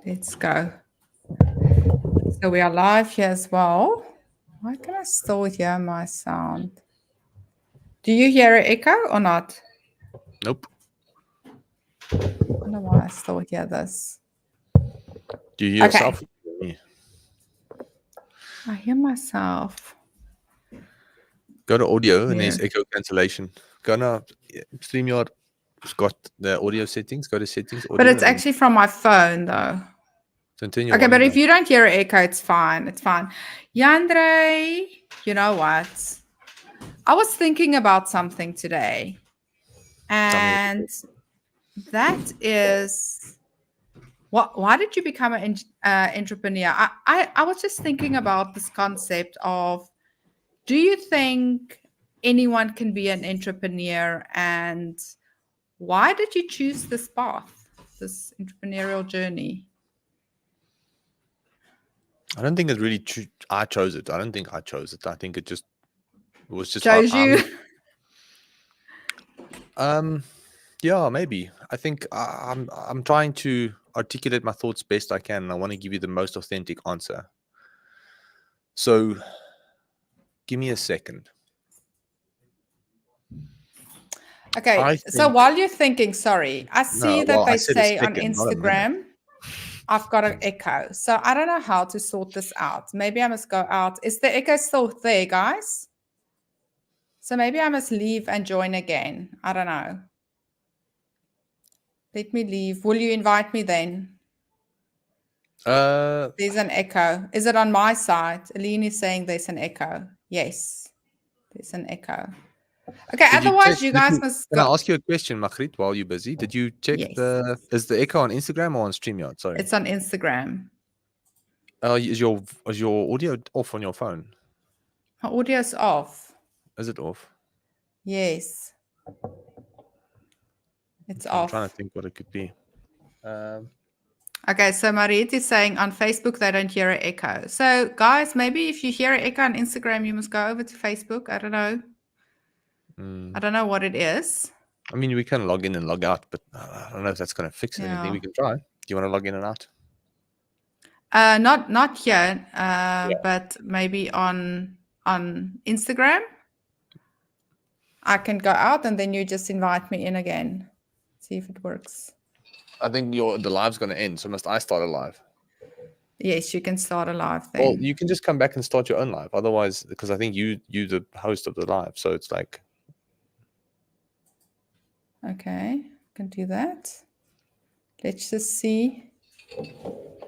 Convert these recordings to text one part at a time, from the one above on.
Let's go. So we are live here as well. Why can I still hear my sound? Do you hear an echo or not? Nope. I wonder why I still hear this. Do you hear Okay. yourself? Yeah. I hear myself. Go to audio and there's Weird. echo cancellation. Go now. StreamYard. It's got the audio settings. Go to settings, But audio, it's and then actually from my phone though. turn your Okay, but volume if down. you don't hear an echo, it's fine. It's fine. Jandre, you know what? I was thinking about something today, Tell me what you and that is why did you become an entrepreneur? I was just thinking about this concept of, do you think anyone can be an entrepreneur, and why did you choose this path, this entrepreneurial journey? I don't think it's really I chose it. I don't think I chose it. I think it was just Chose you? yeah, maybe. I think I'm trying to articulate my thoughts best I can, and I want to give you the most authentic answer. So, give me a second. Okay, I so think while you're thinking, sorry, I see no. that Well, I they said a say on second, not a minute. Instagram, I've got an echo. So I don't know how to sort this out. Maybe I must go out. Is the echo still there, guys? So maybe I must leave and join again. I don't know. Let me leave. Will you invite me then? There's an echo. Is it on my side? Aline is saying there's an echo. Yes, there's an echo. Okay, Did you check? otherwise you guys must Can I go. ask you a question, Magriet, while you're busy? Did you check Yes, is the echo on Instagram or on StreamYard? Sorry. it's on Instagram. Is your audio off on your phone? My audio's off. Is it off? Yes, it's Okay, I'm trying to off. think what it could be. Um, Okay, so Mariette is saying on Facebook they don't hear an echo. So guys, maybe if you hear an echo on Instagram, you must go over to Facebook. I don't know. I don't know what it is. I mean, we can log in and log out, but I don't know if that's going to fix anything. Yeah. We can try. Do you want to log in and out? Not here, Yeah. but maybe on Instagram. I can go out and then you just invite me in again. See if it works. I think the live's going to end, so must I start a live? Yes, you can start a live then. Well, you can just come back and start your own live. Otherwise, because I think you the host of the live, so it's like. Okay, can do that. Let's just see.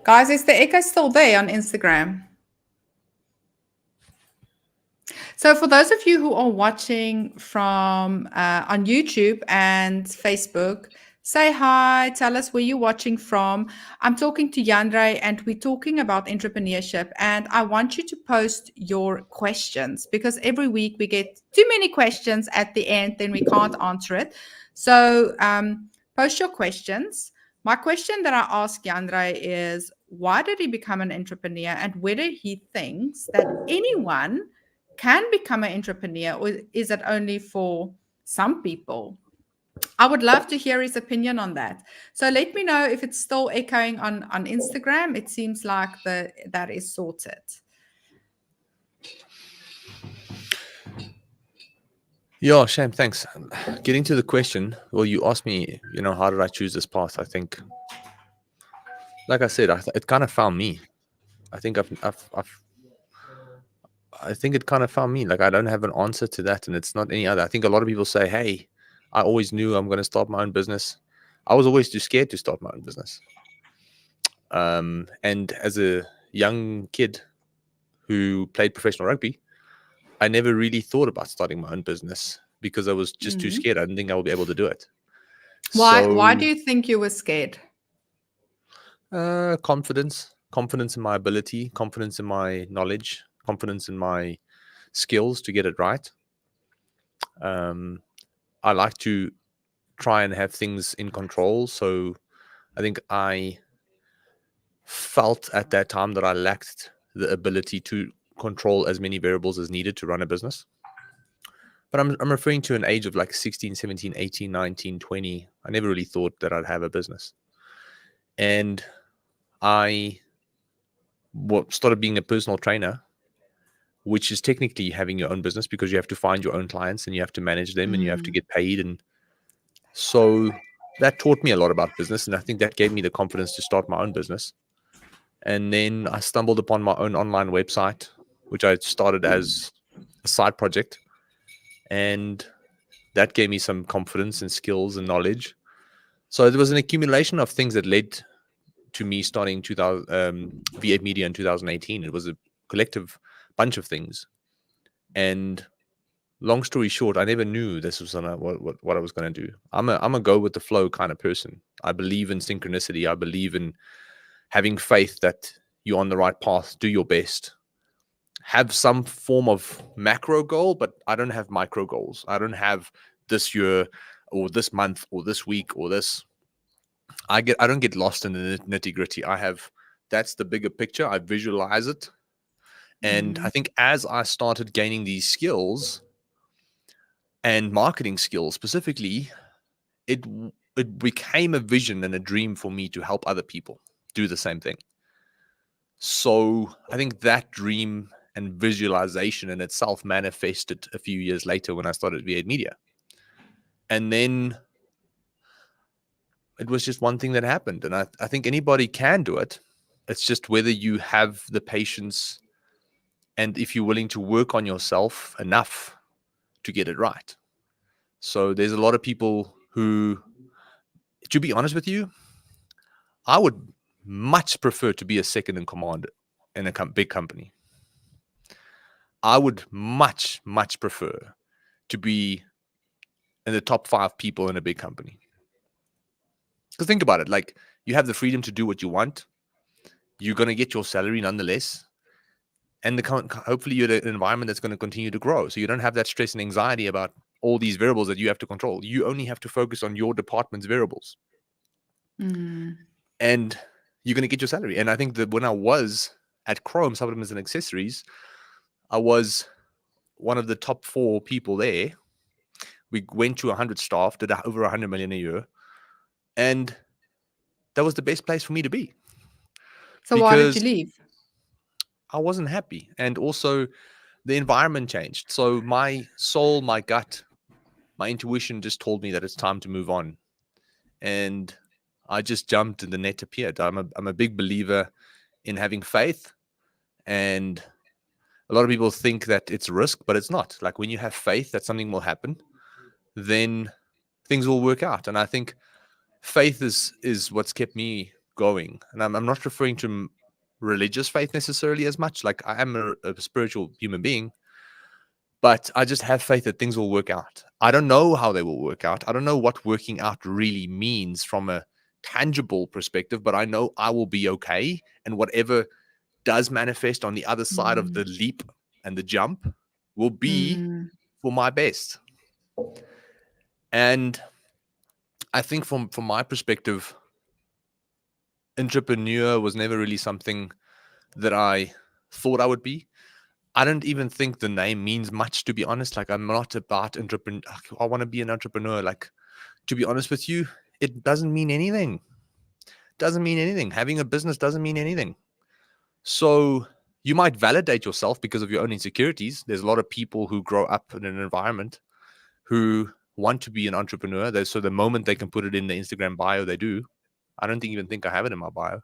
Guys, is the echo still there on Instagram? So for those of you who are watching from on YouTube and Facebook, say hi, tell us where you're watching from. I'm talking to Jandre and we're talking about entrepreneurship, and I want you to post your questions because every week we get too many questions at the end, then we can't answer it. So post your questions. My question that I ask Jandre is, why did he become an entrepreneur, and whether he thinks that anyone can become an entrepreneur, or is it only for some people? I would love to hear his opinion on that. So let me know if it's still echoing on Instagram. It seems like that is sorted. Yeah, Shame. Thanks. Getting to the question, well, you asked me, how did I choose this path? I think, like I said, it kind of found me. I think I think it kind of found me. Like, I don't have an answer to that, and it's not any other. I think a lot of people say, "Hey, I always knew I'm going to start my own business." I was always too scared to start my own business. And as a young kid who played professional rugby, I never really thought about starting my own business because I was just too scared. I didn't think I would be able to do it. Why do So, you think you were scared? confidence in my ability, confidence in my knowledge, confidence in my skills to get it right. I like to try and have things in control. So I think I felt at that time that I lacked the ability to control as many variables as needed to run a business. But I'm referring to an age of like 16, 17, 18, 19, 20. I never really thought that I'd have a business. And I started being a personal trainer, which is technically having your own business because you have to find your own clients and you have to manage them and you have to Mm. get paid. And so that taught me a lot about business. And I think that gave me the confidence to start my own business. And then I stumbled upon my own online website, which I started as a side project. And that gave me some confidence and skills and knowledge. So it was an accumulation of things that led to me starting V8 Media in 2018. It was a collective bunch of things. And long story short, I never knew this was what I was going to do. I'm a go with the flow kind of person. I believe in synchronicity. I believe in having faith that you're on the right path. Do your best. Have some form of macro goal, but I don't have micro goals. I don't have this year or this month or this week or this. I don't get lost in the nitty gritty. That's the bigger picture. I visualize it. And I Mm. think as I started gaining these skills and marketing skills specifically, it it became a vision and a dream for me to help other people do the same thing. So I think that dream and visualization in itself manifested a few years later when I started V8 Media. And then it was just one thing that happened. And I think anybody can do it. It's just whether you have the patience and if you're willing to work on yourself enough to get it right. So there's a lot of people who, to be honest with you, I would much prefer to be a second in command in a big company. I would much, much prefer to be in the top 5 people in a big company. Because think about it, like you have the freedom to do what you want. You're going to get your salary nonetheless. And hopefully you're in an environment that's going to continue to grow. So you don't have that stress and anxiety about all these variables that you have to control. You only have to focus on your department's variables. Mm. And you're going to get your salary. And I think that when I was at Chrome Supplements and Accessories, I was one of the top 4 people there. We went to 100 staff, did over 100 million a year. And that was the best place for me to be So why did you because leave? I wasn't happy. And also the environment changed. So my soul, my gut, my intuition just told me that it's time to move on. And I just jumped and the net appeared. I'm a big believer in having faith. And a lot of people think that it's risk, but it's not. Like when you have faith that something will happen, then things will work out. And I think faith is what's kept me going. And I'm not referring to religious faith necessarily as much. Like I am a spiritual human being, but I just have faith that things will work out. I don't know how they will work out. I don't know what working out really means from a tangible perspective, but I know I will be okay. And whatever does manifest on the other side of Mm. the leap and the jump will be Mm. for my best. And I think from my perspective, entrepreneur was never really something that I thought I would be. I don't even think the name means much, to be honest. Like I'm not about entrepreneur. I want to be an entrepreneur. Like, to be honest with you, it doesn't mean anything. Doesn't mean anything. Having a business doesn't mean anything. So you might validate yourself because of your own insecurities. There's a lot of people who grow up in an environment who want to be an entrepreneur. So the moment they can put it in the Instagram bio, they do. I don't even think I have it in my bio.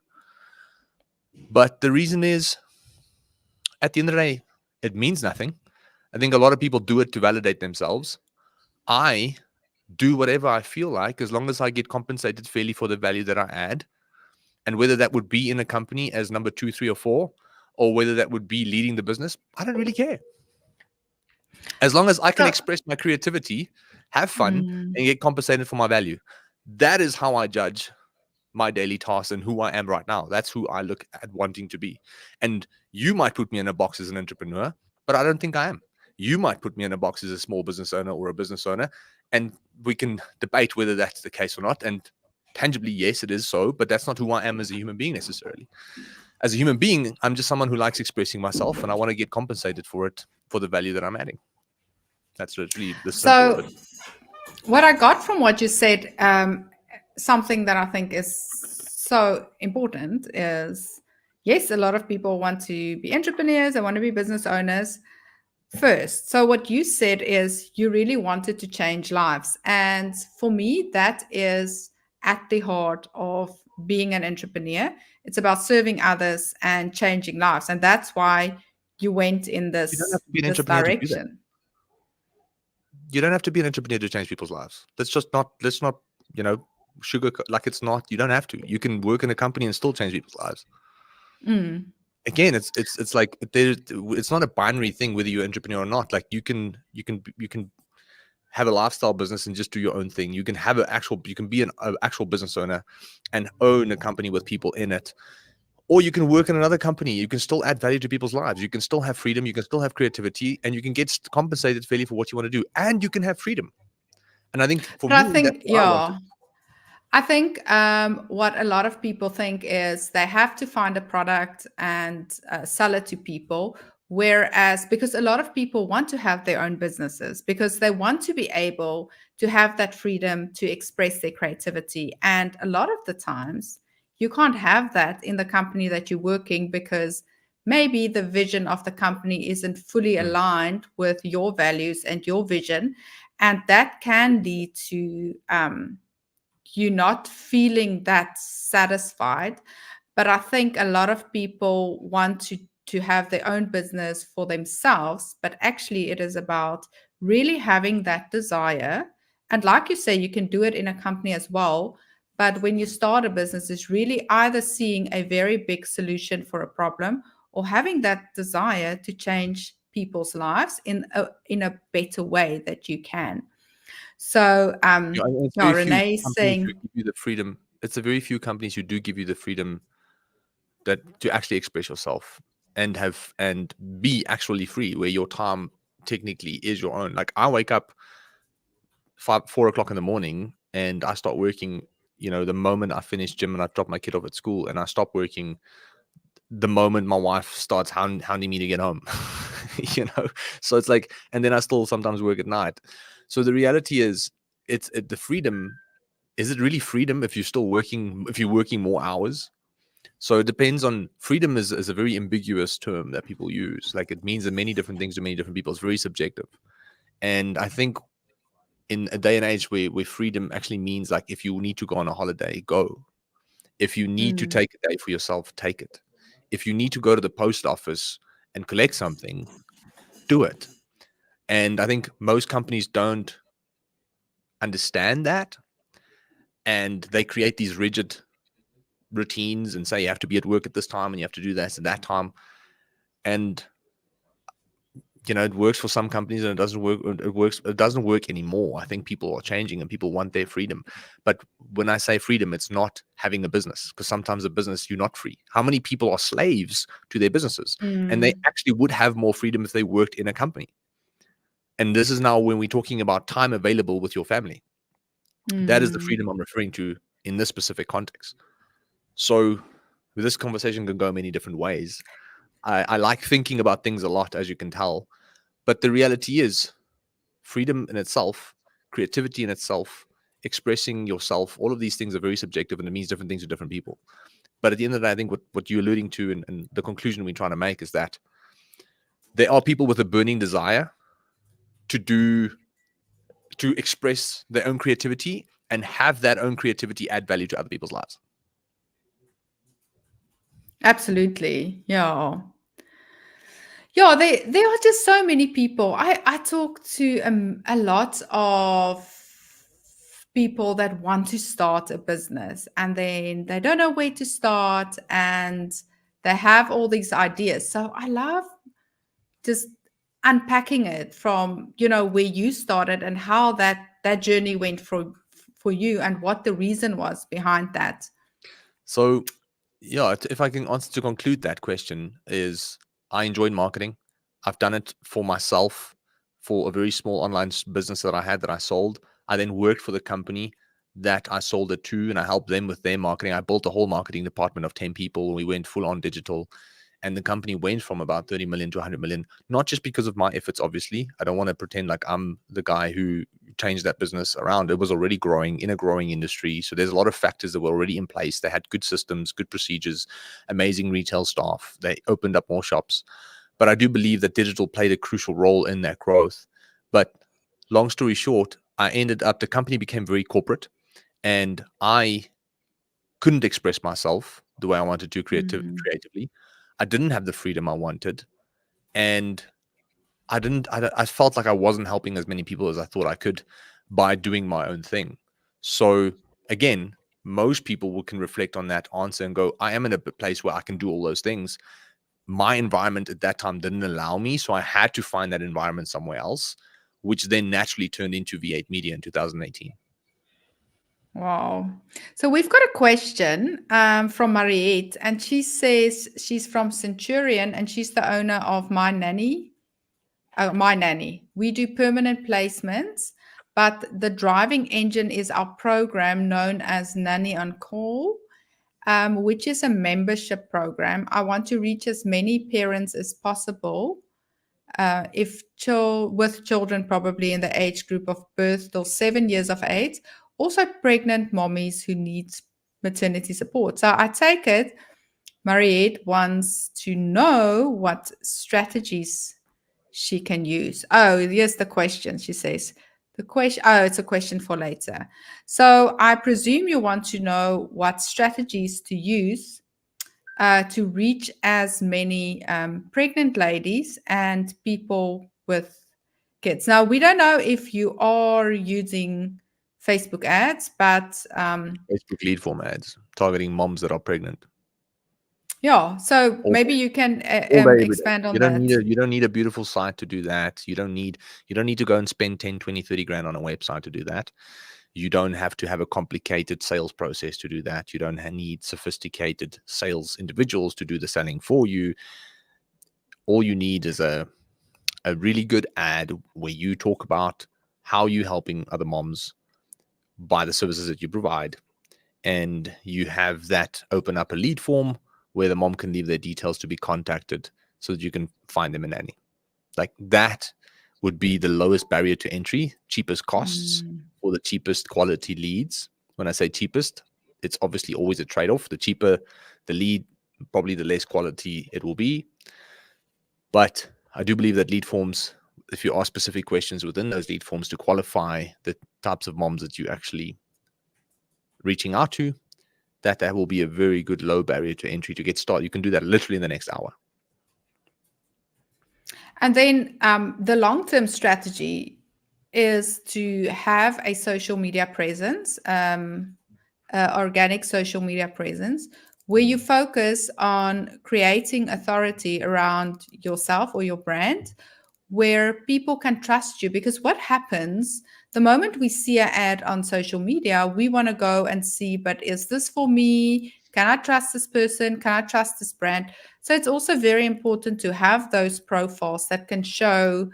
But the reason is, at the end of the day, it means nothing. I think a lot of people do it to validate themselves. I do whatever I feel like as long as I get compensated fairly for the value that I add. And whether that would be in a company as number 2, 3, or 4, or whether that would be leading the business, I don't really care. As long as I can So, express my creativity, have fun, mm. and get compensated for my value. That is how I judge my daily tasks and who I am right now. That's who I look at wanting to be. And you might put me in a box as an entrepreneur, but I don't think I am. You might put me in a box as a small business owner or a business owner, and we can debate whether that's the case or not. And tangibly, yes, it is so, but that's not who I am as a human being necessarily. As a human being, I'm just someone who likes expressing myself, and I want to get compensated for it, for the value that I'm adding. That's literally the simple of So it. what I got from what you said, something that I think is so important is, yes, a lot of people want to be entrepreneurs, they want to be business owners first. So, what you said is you really wanted to change lives. And for me, that is at the heart of being an entrepreneur. It's about serving others and changing lives. And that's why you went in You don't have this to be an this entrepreneur to do that. direction. You don't have to be an entrepreneur to change people's lives. Let's not, you know, sugar like it's not. You don't have to. You can work in a company and still change people's lives. Mm. Again, it's like it's not a binary thing whether you're an entrepreneur or not. Like you can have a lifestyle business and just do your own thing. You can have you can be an actual business owner and own a company with people in it, or you can work in another company. You can still add value to people's lives. You can still have freedom. You can still have creativity, and you can get compensated fairly for what you want to do, and you can have freedom. And I think for But I me, that's think, what I wanted. yeah, I think what a lot of people think is they have to find a product and sell it to people. Whereas, because a lot of people want to have their own businesses because they want to be able to have that freedom to express their creativity. And a lot of the times, you can't have that in the company that you're working because maybe the vision of the company isn't fully Mm. aligned with your values and your vision. And that can lead to, you not feeling that satisfied. But I think a lot of people want to have their own business for themselves, but actually it is about really having that desire. And like you say, you can do it in a company as well. But when you start a business, it's really either seeing a very big solution for a problem or having that desire to change people's lives in a better way that you can. So, It's yeah, very few Renee is companies who saying, give you the freedom. It's a very few companies who do give you the freedom that to actually express yourself and be actually free, where your time technically is your own. Like I wake up 4 o'clock in the morning and I start working. You know, the moment I finish gym and I drop my kid off at school, and I stop working the moment my wife starts hounding me to get home. You know, so it's like, and then I still sometimes work at night. So the reality is, the freedom. Is it really freedom if you're still working? If you're working more hours? So it depends on freedom is a very ambiguous term that people use. Like it means many different things to many different people. It's very subjective. And I think in a day and age where freedom actually means like if you need to go on a holiday, go. If you need to mm, take a day for yourself, take it. If you need to go to the post office and collect something, do it. And I think most companies don't understand that. And they create these rigid routines and say you have to be at work at this time and you have to do this at that time. And you know, it works for some companies and it doesn't work. It doesn't work anymore. I think people are changing and people want their freedom. But when I say freedom, it's not having a business, because sometimes a business you're not free. How many people are slaves to their businesses? And they mm, actually would have more freedom if they worked in a company. And this is now when we're talking about time available with your family. That is the mm. freedom I'm referring to in this specific context. So this conversation can go many different ways. I like thinking about things a lot, as you can tell. But the reality is, freedom in itself, creativity in itself, expressing yourself, all of these things are very subjective and it means different things to different people. But at the end of the day, I think what you're alluding to and the conclusion we're trying to make is that there are people with a burning desire to to express their own creativity and have that own creativity add value to other people's lives. Absolutely. Yeah. Yeah, there are just so many people. I talk to a lot of people that want to start a business and then they don't know where to start and they have all these ideas. So I love just unpacking it from, where you started and how that journey went for you and what the reason was behind that. So, yeah, if I can answer to conclude that question is I enjoyed marketing. I've done it for myself for a very small online business that I had that I sold. I then worked for the company that I sold it to and I helped them with their marketing. I built a whole marketing department of 10 people. We went full on digital. And the company went from about 30 million to 100 million, not just because of my efforts, obviously. I don't want to pretend like I'm the guy who changed that business around. It was already growing in a growing industry. So there's a lot of factors that were already in place. They had good systems, good procedures, amazing retail staff. They opened up more shops. But I do believe that digital played a crucial role in that growth. But long story short, the company became very corporate, and I couldn't express myself the way I wanted to Mm. creatively. I didn't have the freedom I wanted, and I felt like I wasn't helping as many people as I thought I could by doing my own thing. So again, most people can reflect on that answer and go, I am in a place where I can do all those things. My environment at that time didn't allow me, so I had to find that environment somewhere else, which then naturally turned into V8 Media in 2018. Wow. So we've got a question from Magriet, and she says she's from Centurion and she's the owner of My Nanny. My Nanny. We do permanent placements, but the driving engine is our program known as Nanny on Call, which is a membership program. I want to reach as many parents as possible. If with children probably in the age group of birth till 7 years of age, also pregnant mommies who need maternity support. So I take it Mariette wants to know what strategies she can use. Oh, here's the question. She says the question. Oh, it's a question for later. So I presume you want to know what strategies to use to reach as many pregnant ladies and people with kids. Now, we don't know if you are using Facebook ads, but Facebook lead form ads targeting moms that are pregnant. yeah, so All maybe day, you can all day, every day. expand on You don't that. need a beautiful site to do that. You don't need to go and spend 10, 20, 30 grand on a website to do that. You don't have to have a complicated sales process to do that. You don't need sophisticated sales individuals to do the selling for you. All you need is a really good ad where you talk about how you're helping other moms by the services that you provide. And you have that open up a lead form where the mom can leave their details to be contacted so that you can find them a nanny. Like that would be the lowest barrier to entry, cheapest costs, Mm. or the cheapest quality leads. When I say cheapest, it's obviously always a trade-off. The cheaper the lead, probably the less quality it will be. But I do believe that lead forms, if you ask specific questions within those lead forms to qualify the types of moms that you actually reaching out to, that will be a very good low barrier to entry to get started. You can do that literally in the next hour. And then the long term strategy is to have a social media presence, organic social media presence, where you focus on creating authority around yourself or your brand, where people can trust you. Because what happens the moment we see an ad on social media, we want to go and see, but is this for me? Can I trust this person? Can I trust this brand? So it's also very important to have those profiles that can show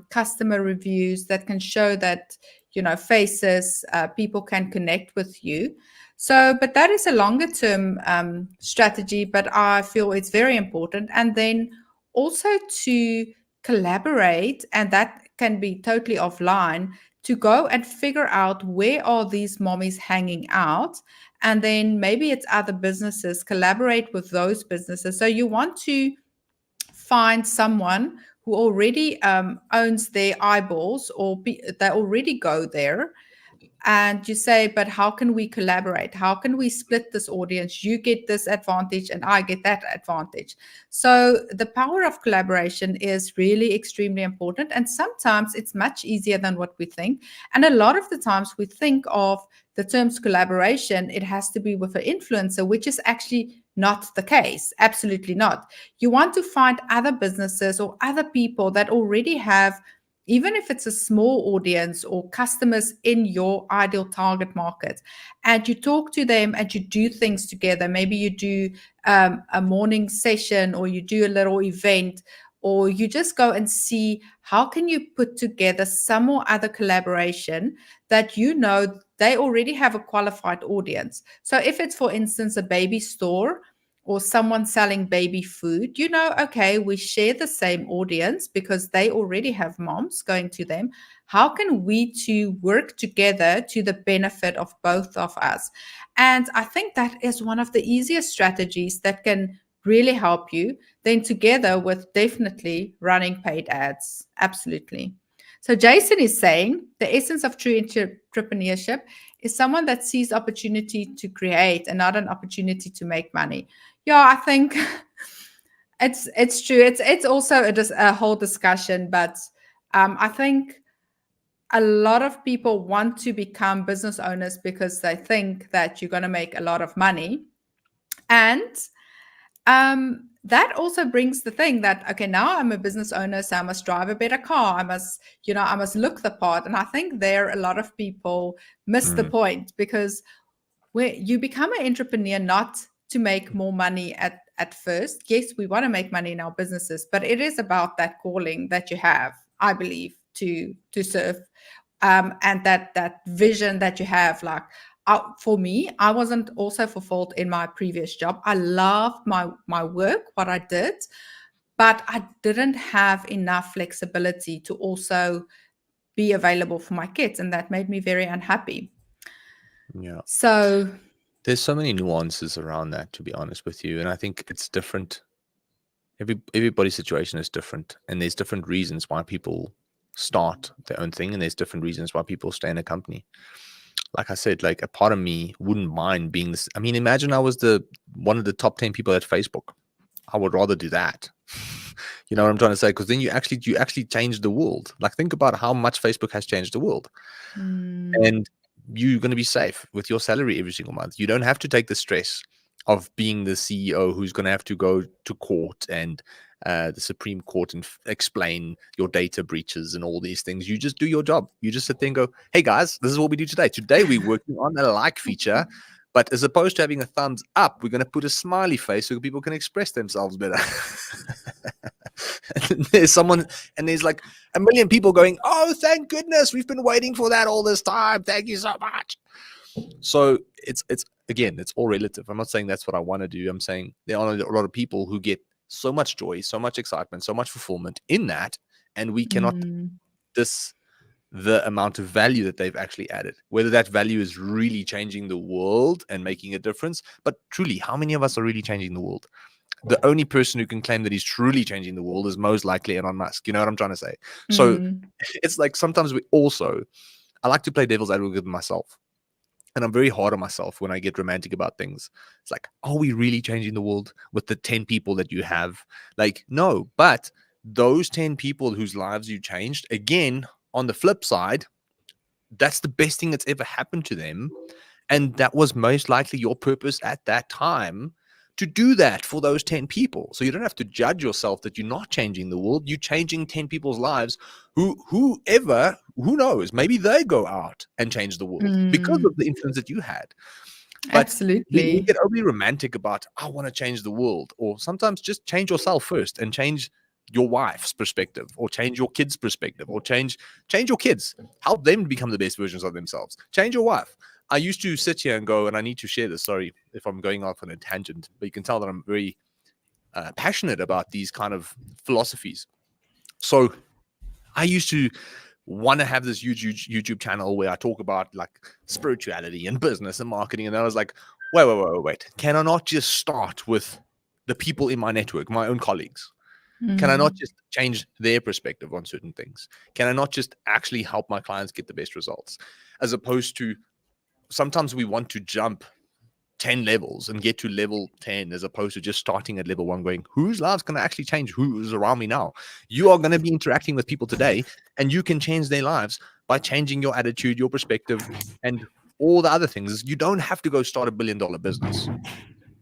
customer reviews, that can show that, faces, people can connect with you. So, but that is a longer term strategy, but I feel it's very important. And then also to collaborate, and that can be totally offline, to go and figure out where are these mommies hanging out, and then maybe it's other businesses, collaborate with those businesses. So you want to find someone who already owns their eyeballs, or they already go there, and you say, but how can we collaborate? How can we split this audience? You get this advantage and I get that advantage. So the power of collaboration is really extremely important, and sometimes it's much easier than what we think. And a lot of the times we think of the terms collaboration, it has to be with an influencer, which is actually not the case. Absolutely not. You want to find other businesses or other people that already have, even if it's a small audience or customers in your ideal target market, and you talk to them and you do things together. Maybe you do a morning session, or you do a little event, or you just go and see how can you put together some or other collaboration that they already have a qualified audience. So if it's, for instance, a baby store, or someone selling baby food, okay, we share the same audience because they already have moms going to them. How can we two work together to the benefit of both of us? And I think that is one of the easiest strategies that can really help you, then together with definitely running paid ads. Absolutely. So Jason is saying the essence of true entrepreneurship is someone that sees opportunity to create and not an opportunity to make money. Yeah, I think it's true. It's also a whole discussion, but I think a lot of people want to become business owners because they think that you're going to make a lot of money, and that also brings the thing that, okay, now I'm a business owner, so I must drive a better car. I must look the part. And I think there a lot of people miss the Mm, point, because where you become an entrepreneur not to make more money at first. Yes, we want to make money in our businesses, but it is about that calling that you have, I believe, to serve, and that vision that you have. Like, for me, I wasn't also fulfilled in my previous job. I loved my work, what I did, but I didn't have enough flexibility to also be available for my kids, and that made me very unhappy. yeah. So, There's so many nuances around that, to be honest with you. And I think it's different. Everybody's situation is different. And there's different reasons why people start their own thing. And there's different reasons why people stay in a company. Like I said, like a part of me wouldn't mind being this. I mean, imagine I was the one of the top 10 people at Facebook. I would rather do that. You know what I'm trying to say? Because then you actually change the world. Like, think about how much Facebook has changed the world. mm, And you're going to be safe with your salary every single month. You don't have to take the stress of being the CEO who's going to have to go to court and the Supreme Court and explain your data breaches and all these things. You just do your job. You just sit there and go, hey guys, this is what we do today. Today we're working on a like feature, but as opposed to having a thumbs up, we're going to put a smiley face so people can express themselves better. And there's someone, and there's like a million people going, oh, thank goodness, we've been waiting for that all this time. Thank you so much. So it's again, it's all relative. I'm not saying that's what I want to do. I'm saying there are a lot of people who get so much joy, so much excitement, so much fulfillment in that, and we cannot mm, dis the amount of value that they've actually added, whether that value is really changing the world and making a difference. But truly, how many of us are really changing the world? The only person who can claim that he's truly changing the world is most likely Elon Musk. You know what I'm trying to say? So mm, it's like sometimes I like to play devil's advocate with myself. And I'm very hard on myself when I get romantic about things. It's like, are we really changing the world with the 10 people that you have? Like, no, but those 10 people whose lives you changed, again, on the flip side, that's the best thing that's ever happened to them. And that was most likely your purpose at that time, to do that for those 10 people. So you don't have to judge yourself that you're not changing the world. You're changing 10 people's lives who knows, maybe they go out and change the world because of mm. the influence that you had. But we Absolutely. get overly romantic about, I want to change the world. Or sometimes just change yourself first and change your wife's perspective, or change your kids' perspective, or change your kids. Help them become the best versions of themselves. Change your wife. I used to sit here and go, and I need to share this. Sorry if I'm going off on a tangent, but you can tell that I'm very passionate about these kind of philosophies. So I used to want to have this huge YouTube channel where I talk about like spirituality and business and marketing. And I was like, wait. Can I not just start with the people in my network, my own colleagues? Can I not Mm, just change their perspective on certain things? Can I not just actually help my clients get the best results? As opposed to, sometimes we want to jump 10 levels and get to level 10, as opposed to just starting at level 1 going, whose lives can I actually change? Who's around me now? You are going to be interacting with people today, and you can change their lives by changing your attitude, your perspective, and all the other things. You don't have to go start $1 billion business.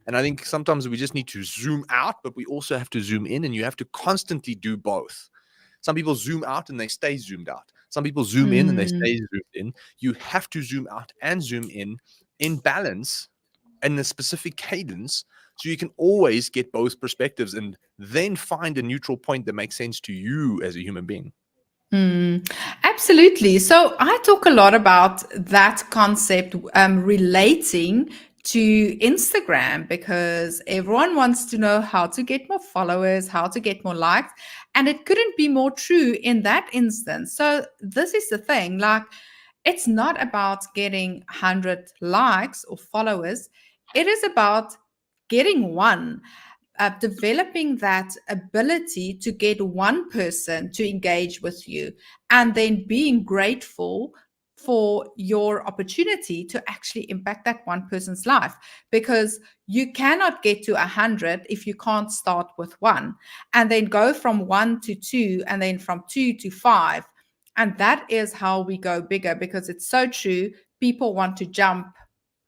And I think sometimes we just need to zoom out, but we also have to zoom in, and you have to constantly do both. Some people zoom out and they stay zoomed out. Some people zoom in and they mm, stay zoomed in. You have to zoom out and zoom in balance and a specific cadence, so you can always get both perspectives and then find a neutral point that makes sense to you as a human being. mm. Absolutely. So I talk a lot about that concept, relating to Instagram because everyone wants to know how to get more followers, how to get more likes. And it couldn't be more true in that instance. So, this is the thing, like, it's not about getting 100 likes or followers, it is about getting one, developing that ability to get one person to engage with you, and then being grateful for your opportunity to actually impact that one person's life, because you cannot get to 100 if you can't start with one, and then go from one to two, and then from two to five. And that is how we go bigger, because it's so true. People want to jump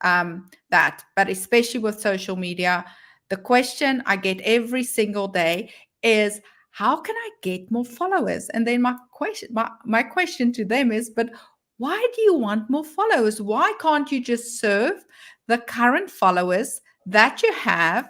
that, but especially with social media, the question I get every single day is, how can I get more followers? And then my question to them is, but why do you want more followers? Why can't you just serve the current followers that you have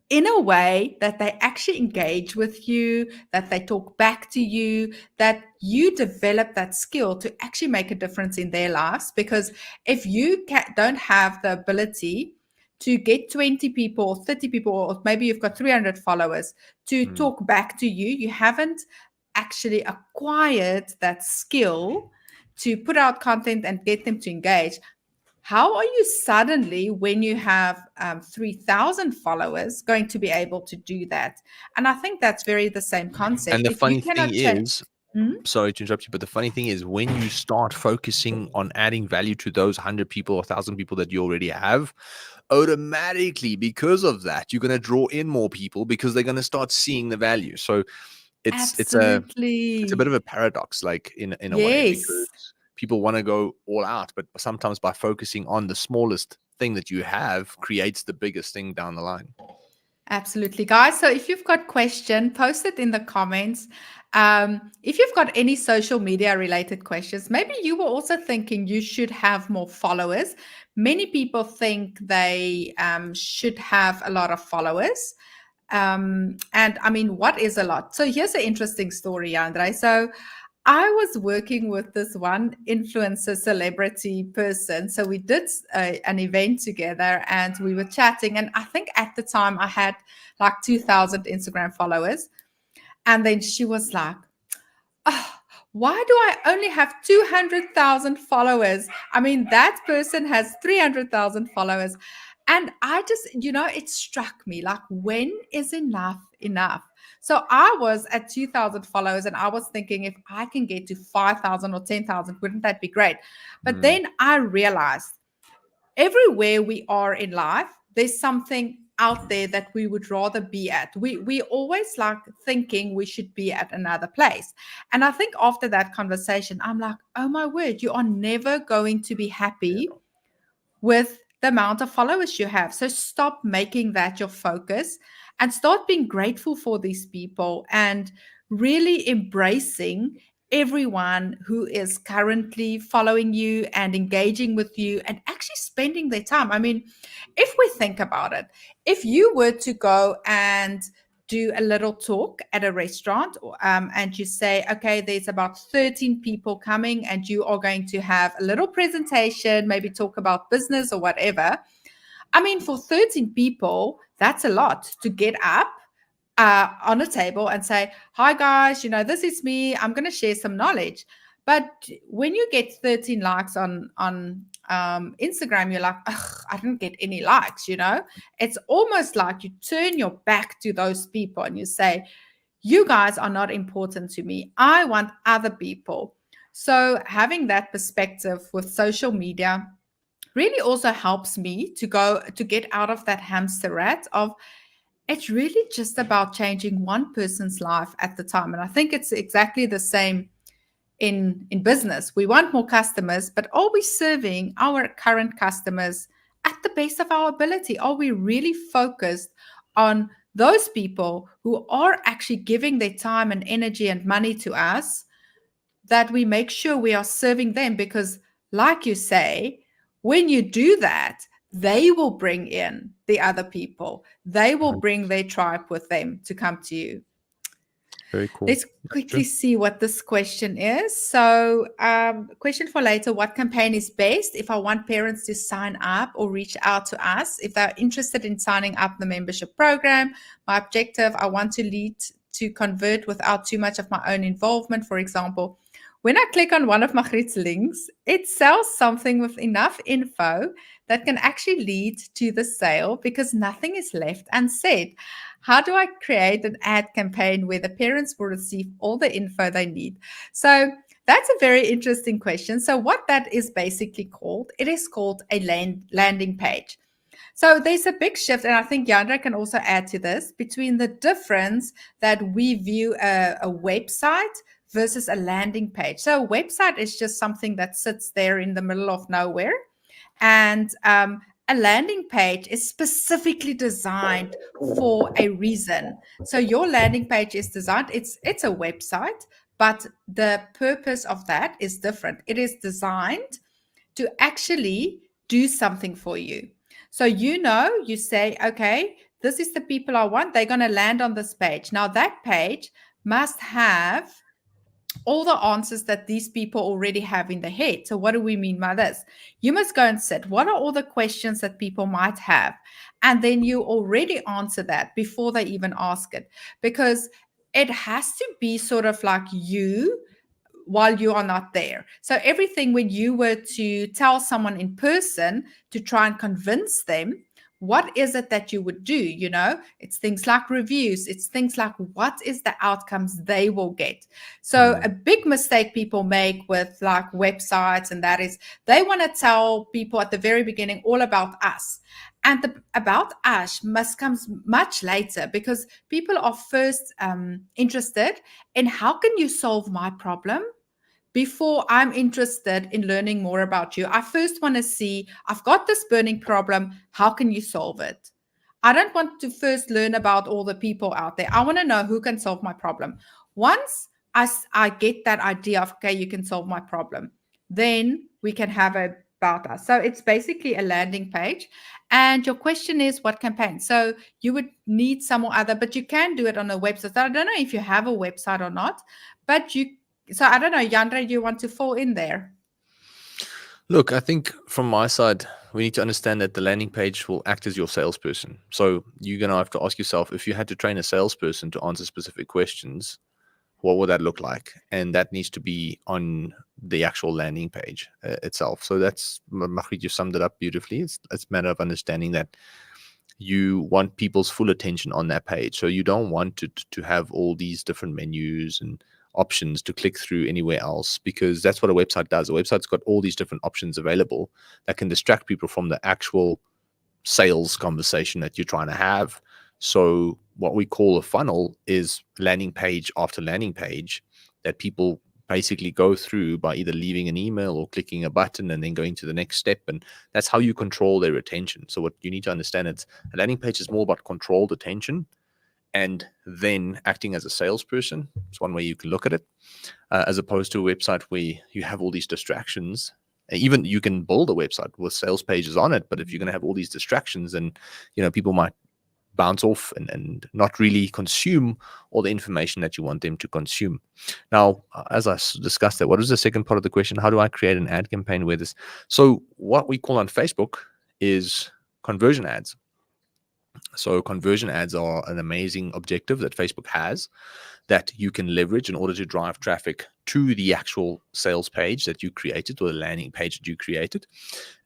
in a way that they actually engage with you, that they talk back to you, that you develop that skill to actually make a difference in their lives? Because if you don't have the ability to get 20 people or 30 people, or maybe you've got 300 followers to talk back to you, you haven't actually acquired that skill to put out content and get them to engage. How are you suddenly, when you have 3,000 followers, going to be able to do that? And I think that's very the same concept. And the If you funny thing cannot change, is, sorry to interrupt you, but the funny thing is when you start focusing on adding value to those 100 people or 1,000 people that you already have, automatically, because of that, you're going to draw in more people because they're going to start seeing the value. So it's a bit of absolutely. a paradox, like in a way, Yes. because people want to go all out, but sometimes by focusing on the smallest thing that you have creates the biggest thing down the line. Absolutely, guys. So if you've got question, post it in the comments. If you've got any social media related questions, maybe you were also thinking you should have more followers. Many people think they should have a lot of followers. And I mean, what is a lot? So here's an interesting story, Andre. So I was working with this one influencer celebrity person. So we did an event together and we were chatting. And I think at the time I had like 2,000 Instagram followers. And then she was like, oh, why do I only have 200,000 followers? I mean, that person has 300,000 followers. And I just, it struck me like, when is enough enough? So I was at 2,000 followers and I was thinking, if I can get to 5,000 or 10,000, wouldn't that be great? But Mm, then I realized everywhere we are in life, there's something out there that we would rather be at. We always like thinking we should be at another place. And I think after that conversation, I'm like, oh my word, you are never going to be happy with the amount of followers you have. So stop making that your focus and start being grateful for these people and really embracing everyone who is currently following you and engaging with you and actually spending their time. I mean, if we think about it, if you were to go and do a little talk at a restaurant, and you say, okay, there's about 13 people coming and you are going to have a little presentation, maybe talk about business or whatever. I mean, for 13 people, that's a lot to get up on a table and say, hi guys, this is me, I'm going to share some knowledge. But when you get 13 likes on Instagram, you're like, I didn't get any likes. It's almost like you turn your back to those people and you say, you guys are not important to me, I want other people. So having that perspective with social media really also helps me to get out of that hamster rat of, it's really just about changing one person's life at the time. And I think it's exactly the same in business. We want more customers, but are we serving our current customers at the best of our ability? Are we really focused on those people who are actually giving their time and energy and money to us, that we make sure we are serving them? Because like you say, when you do that, they will bring in the other people. They will bring their tribe with them to come to you. Very cool. Let's Yeah, quickly true. see what this question is. So, question for later: what campaign is best if I want parents to sign up or reach out to us if they're interested in signing up the membership program? My objective: I want to lead to convert without too much of my own involvement. For example, when I click on one of Magriet's links, it sells something with enough info that can actually lead to the sale because nothing is left unsaid. How do I create an ad campaign where the parents will receive all the info they need? So that's a very interesting question. So what that is basically called, it is called a landing page. So there's a big shift, and I think Jandre can also add to this, between the difference that we view a website versus a landing page. So a website is just something that sits there in the middle of nowhere. And a landing page is specifically designed for a reason. So your landing page is designed, it's a website, but the purpose of that is different. It is designed to actually do something for you. So you say, okay, this is the people I want. They're going to land on this page. Now that page must have all the answers that these people already have in their head. So, what do we mean by this? You must go and sit. What are all the questions that people might have? And then you already answer that before they even ask it, because it has to be sort of like you while you are not there. So everything when you were to tell someone in person to try and convince them, what is it that you would do? It's things like reviews, it's things like what is the outcomes they will get. So a Mm. big mistake people make with like websites, and that is they want to tell people at the very beginning all about us. And the about us must comes much later, because people are first interested in how can you solve my problem before I'm interested in learning more about you. I first want to see, I've got this burning problem. How can you solve it? I don't want to first learn about all the people out there. I want to know who can solve my problem. Once I get that idea of, okay, you can solve my problem, then we can have a about us. So it's basically a landing page. And your question is what campaign? So you would need some or other, but you can do it on a website. I don't know if you have a website or not, but you so I don't know, Jandre, do you want to fall in there? Look, I think from my side, we need to understand that the landing page will act as your salesperson. So you're going to have to ask yourself, if you had to train a salesperson to answer specific questions, what would that look like? And that needs to be on the actual landing page itself. So that's, Magriet, you summed it up beautifully. It's a matter of understanding that you want people's full attention on that page. So you don't want to have all these different menus and options to click through anywhere else, because that's what a website does. A website's got all these different options available that can distract people from the actual sales conversation that you're trying to have. So what we call a funnel is landing page after landing page that people basically go through by either leaving an email or clicking a button and then going to the next step. And that's how you control their attention. So what you need to understand is a landing page is more about controlled attention and then acting as a salesperson. It's one way you can look at it, as opposed to a website where you have all these distractions. Even you can build a website with sales pages on it, but if you're going to have all these distractions, then people might bounce off and not really consume all the information that you want them to consume. Now, as I discussed that, what was the second part of the question? How do I create an ad campaign with this? So what we call on Facebook is conversion ads. So conversion ads are an amazing objective that Facebook has that you can leverage in order to drive traffic to the actual sales page that you created or the landing page that you created.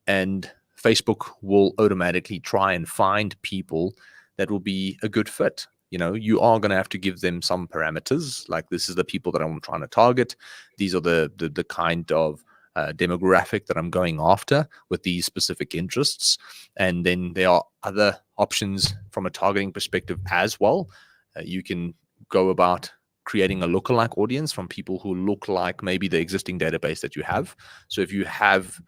And Facebook will automatically try and find people that will be a good fit. You are going to have to give them some parameters, like this is the people that I'm trying to target. These are the kind of demographic that I'm going after with these specific interests. And then there are other options from a targeting perspective as well. You can go about creating a lookalike audience from people who look like maybe the existing database that you have. So if you have,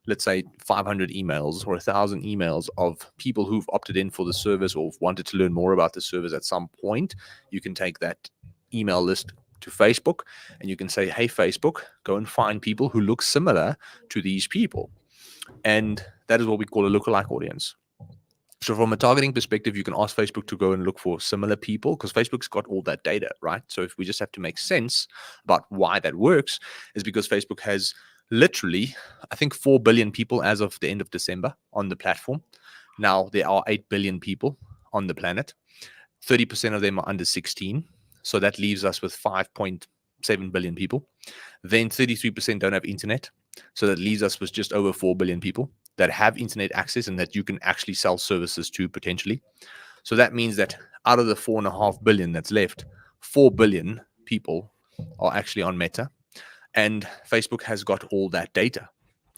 let's say, 500 emails or 1,000 emails of people who've opted in for the service or wanted to learn more about the service at some point, you can take that email list to Facebook and you can say, hey, Facebook, go and find people who look similar to these people. And that is what we call a lookalike audience. So from a targeting perspective, you can ask Facebook to go and look for similar people because Facebook's got all that data, right? So if we just have to make sense about why that works, is because Facebook has literally, I think, 4 billion people as of the end of December on the platform. Now there are 8 billion people on the planet. 30% of them are under 16. So that leaves us with 5.7 billion people. Then 33% don't have internet. So that leaves us with just over 4 billion people that have internet access and that you can actually sell services to potentially. So that means that out of the 4.5 billion that's left, 4 billion people are actually on Meta. And Facebook has got all that data.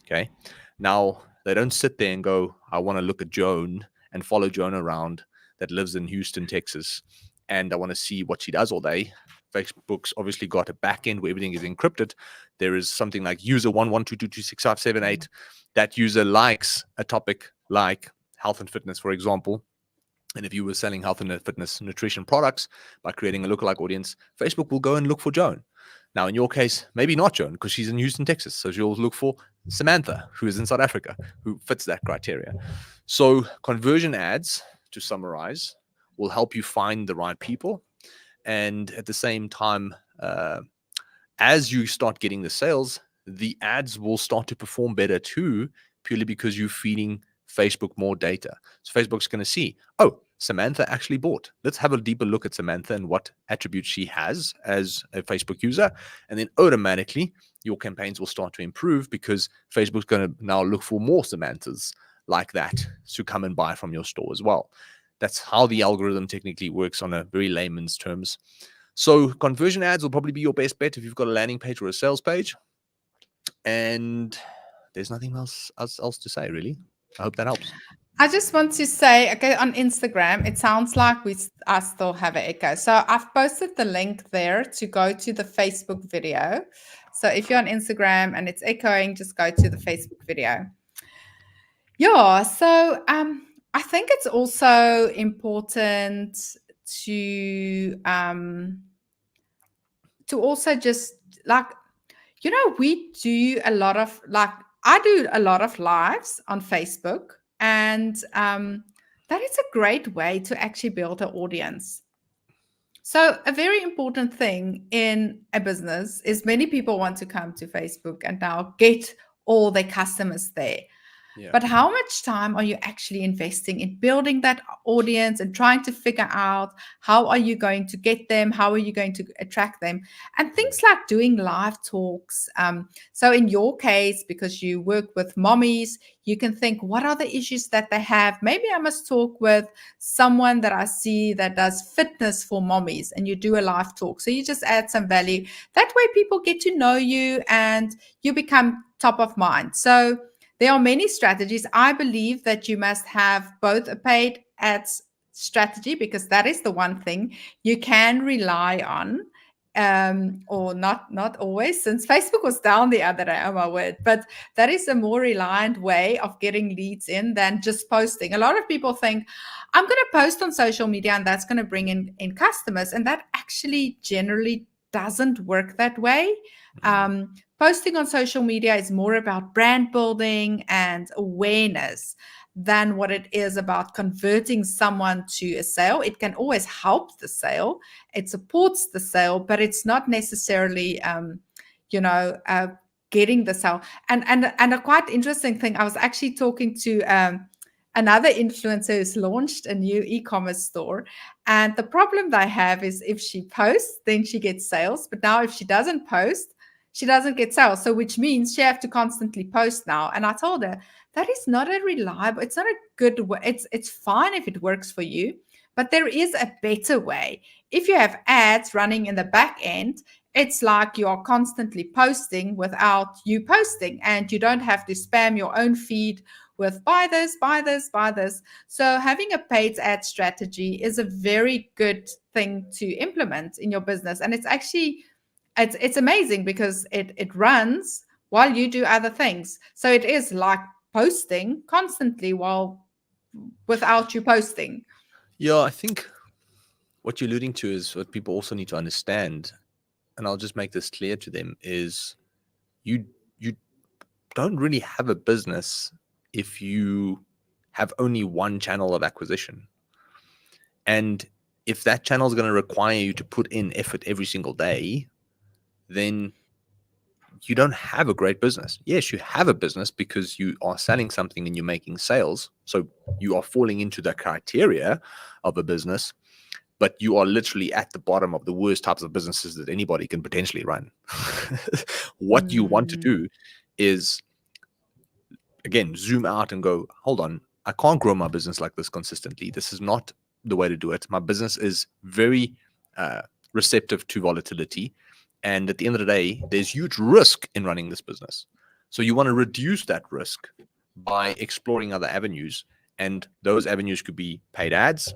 Okay. Now they don't sit there and go, I want to look at Joan and follow Joan around that lives in Houston, Texas, and I want to see what she does all day. Facebook's obviously got a back end where everything is encrypted. There is something like user 112226578. That user likes a topic like health and fitness, for example. And if you were selling health and fitness nutrition products by creating a lookalike audience, Facebook will go and look for Joan. Now, in your case, maybe not Joan because she's in Houston, Texas. So she'll look for Samantha, who is in South Africa, who fits that criteria. So conversion ads, to summarize, will help you find the right people. And at the same time, as you start getting the sales, the ads will start to perform better too, purely because you're feeding Facebook more data. So Facebook's going to see, oh, Samantha actually bought. Let's have a deeper look at Samantha and what attributes she has as a Facebook user. And then automatically your campaigns will start to improve because Facebook's going to now look for more Samanthas like that to come and buy from your store as well. That's how the algorithm technically works on a very layman's terms. So conversion ads will probably be your best bet if you've got a landing page or a sales page. And there's nothing else to say, really. I hope that helps. I just want to say, okay, on Instagram, it sounds like I still have an echo. So I've posted the link there to go to the Facebook video. So if you're on Instagram and it's echoing, just go to the Facebook video. Yeah. So I think it's also important to also just like, we do a lot of I do a lot of lives on Facebook, and that is a great way to actually build an audience. So a very important thing in a business is many people want to come to Facebook and now get all their customers there. Yeah. But how much time are you actually investing in building that audience and trying to figure out how are you going to get them? How are you going to attract them? And things like doing live talks. So in your case, because you work with mommies, you can think, what are the issues that they have? Maybe I must talk with someone that I see that does fitness for mommies, and you do a live talk. So you just add some value. That way people get to know you and you become top of mind. So there are many strategies. I believe that you must have both a paid ads strategy, because that is the one thing you can rely on, or not always, since Facebook was down the other day, oh my word. But that is a more reliant way of getting leads in than just posting. A lot of people think, I'm going to post on social media and that's going to bring in customers. And that actually generally doesn't work that way. Posting on social media is more about brand building and awareness than what it is about converting someone to a sale. It can always help the sale. It supports the sale, but it's not necessarily, getting the sale. And a quite interesting thing, I was actually talking to another influencer who's launched a new e-commerce store. And the problem they have is if she posts, then she gets sales. But now if she doesn't post, she doesn't get sales. So which means she have to constantly post now. And I told her that is not a reliable, it's not a good way. It's fine if it works for you, but there is a better way. If you have ads running in the back end, it's like you are constantly posting without you posting, and you don't have to spam your own feed with buy this, buy this, buy this. So having a paid ad strategy is a very good thing to implement in your business. And it's actually, it's amazing because it runs while you do other things. So it is like posting constantly while without you posting. Yeah, I think what you're alluding to is what people also need to understand, and I'll just make this clear to them, is you don't really have a business if you have only one channel of acquisition. And if that channel is going to require you to put in effort every single day, then you don't have a great business. Yes, you have a business because you are selling something and you're making sales. So you are falling into the criteria of a business, but you are literally at the bottom of the worst types of businesses that anybody can potentially run. What you want to Mm. do is, again, zoom out and go, hold on, I can't grow my business like this consistently. This is not the way to do it. My business is very uh, receptive to volatility. And at the end of the day, there's huge risk in running this business. So you want to reduce that risk by exploring other avenues. And those avenues could be paid ads.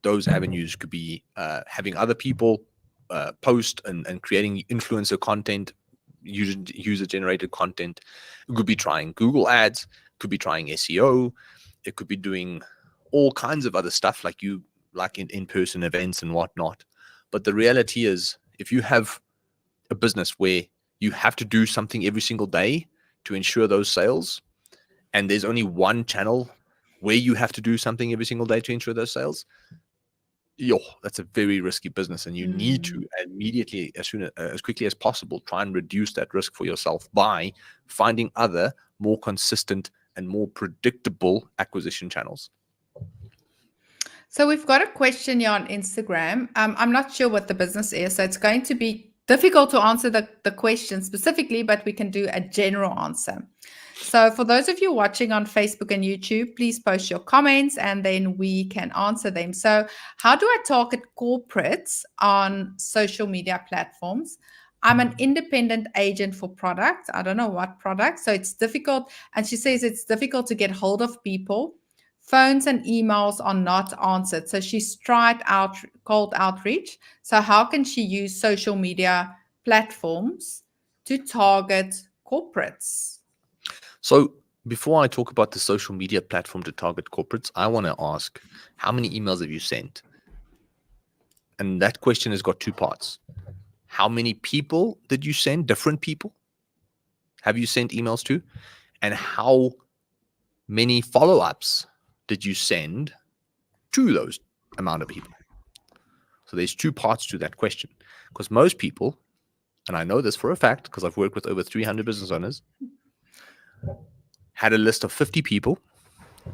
Those avenues could be having other people post and creating influencer content, user generated content. It could be trying Google ads, could be trying SEO, it could be doing all kinds of other stuff like in-person events and whatnot. But the reality is, if you have a business where you have to do something every single day to ensure those sales, and there's only one channel where you have to do something every single day to ensure those sales, that's a very risky business, and you need to Mm. immediately, as quickly as possible, try and reduce that risk for yourself by finding other more consistent and more predictable acquisition channels. So we've got a question here on Instagram. I'm not sure what the business is, so it's going to be difficult to answer the question specifically, but we can do a general answer. So for those of you watching on Facebook and YouTube, please post your comments and then we can answer them. So how do I target corporates on social media platforms? I'm an independent agent for product. I don't know what product. So it's difficult. And she says it's difficult to get hold of people. Phones and emails are not answered. So she's tried out cold outreach. So how can she use social media platforms to target corporates? So before I talk about the social media platform to target corporates, I want to ask, how many emails have you sent? And that question has got two parts. How many people did you send? Different people have you sent emails to? And how many follow-ups did you send to those amount of people? So there's two parts to that question, because most people, and I know this for a fact because I've worked with over 300 business owners, had a list of 50 people.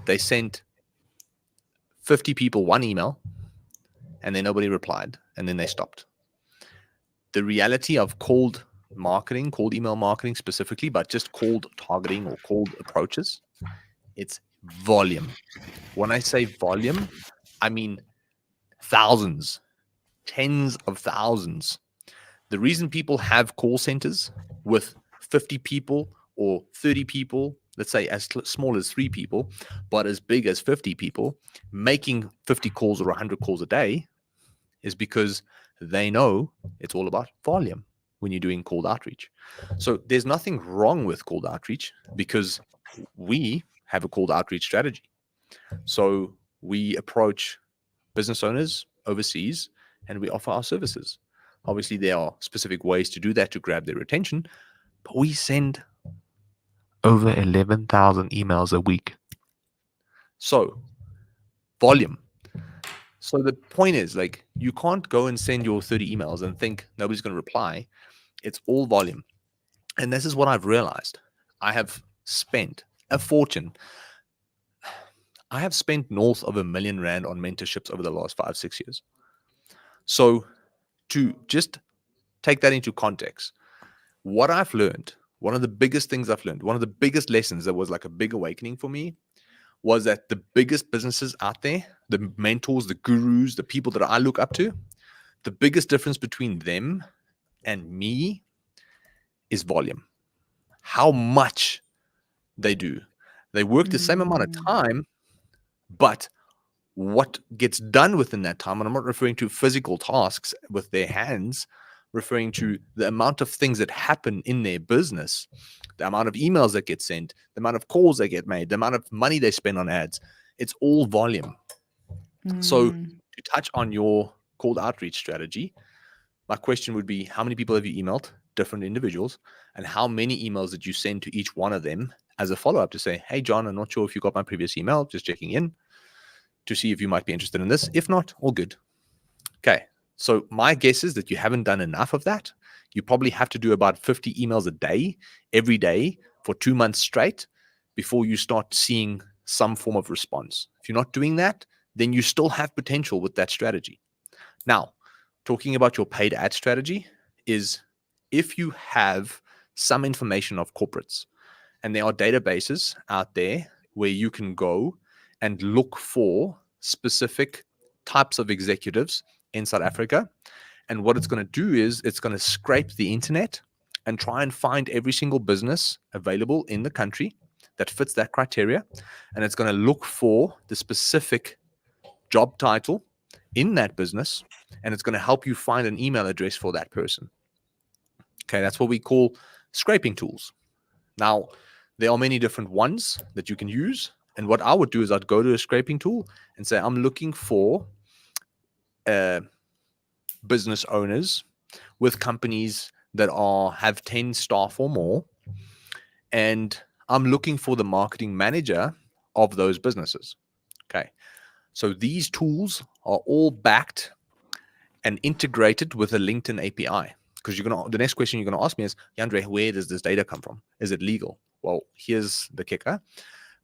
They sent 50 people one email, and then nobody replied, and then they stopped. The reality of cold marketing, cold email marketing specifically, but just cold targeting or cold approaches, it's volume. When I say volume, I mean thousands, tens of thousands. The reason people have call centers with 50 people or 30 people, let's say as small as 3 people, but as big as 50 people, making 50 calls or 100 calls a day, is because they know it's all about volume when you're doing cold outreach. So there's nothing wrong with cold outreach because we have a cold outreach strategy. So we approach business owners overseas and we offer our services. Obviously, there are specific ways to do that to grab their attention, but we send over 11,000 emails a week. So, volume. So the point is, like, you can't go and send your 30 emails and think nobody's going to reply. It's all volume. And this is what I've realized. I have spent a fortune. I have spent north of R1 million on mentorships over the last 5-6 years. So to just take that into context, what I've learned, one of the biggest things I've learned, one of the biggest lessons that was like a big awakening for me, was that the biggest businesses out there, the mentors, the gurus, the people that I look up to, the biggest difference between them and me is volume. How much they do. They work the same amount of Mm. time, but what gets done within that time, and I'm not referring to physical tasks with their hands, referring to the amount of things that happen in their business, the amount of emails that get sent, the amount of calls that get made, the amount of money they spend on ads. It's all volume. So Mm. to touch on your cold outreach strategy, my question would be, how many people have you emailed, different individuals, and how many emails did you send to each one of them as a follow-up to say, hey, John, I'm not sure if you got my previous email, just checking in to see if you might be interested in this. If not, all good. Okay. So my guess is that you haven't done enough of that. You probably have to do about 50 emails a day, every day for 2 months straight before you start seeing some form of response. If you're not doing that, then you still have potential with that strategy. Now, talking about your paid ad strategy is if you have some information of corporates, and there are databases out there where you can go and look for specific types of executives in South Africa. And what it's going to do is it's going to scrape the internet and try and find every single business available in the country that fits that criteria. And it's going to look for the specific job title in that business. And it's going to help you find an email address for that person. Okay, that's what we call scraping tools. Now, there are many different ones that you can use. And what I would do is I'd go to a scraping tool and say, I'm looking for business owners with companies that have 10 staff or more. And I'm looking for the marketing manager of those businesses. Okay. So these tools are all backed and integrated with a LinkedIn API. Because the next question you're going to ask me is, Jandre, where does this data come from? Is it legal? Well, here's the kicker.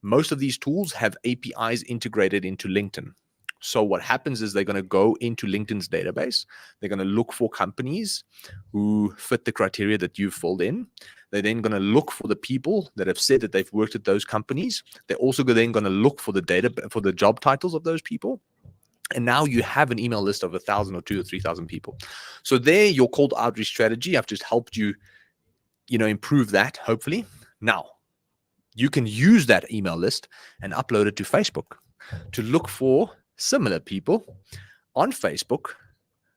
Most of these tools have APIs integrated into LinkedIn. So what happens is they're going to go into LinkedIn's database. They're going to look for companies who fit the criteria that you've filled in. They're then going to look for the people that have said that they've worked at those companies. They're also then going to look for the data for the job titles of those people. And now you have an email list of 1,000 or 2,000 or 3,000 people. So there, your cold outreach strategy, I've just helped you, improve that, hopefully. Now, you can use that email list and upload it to Facebook to look for similar people on Facebook,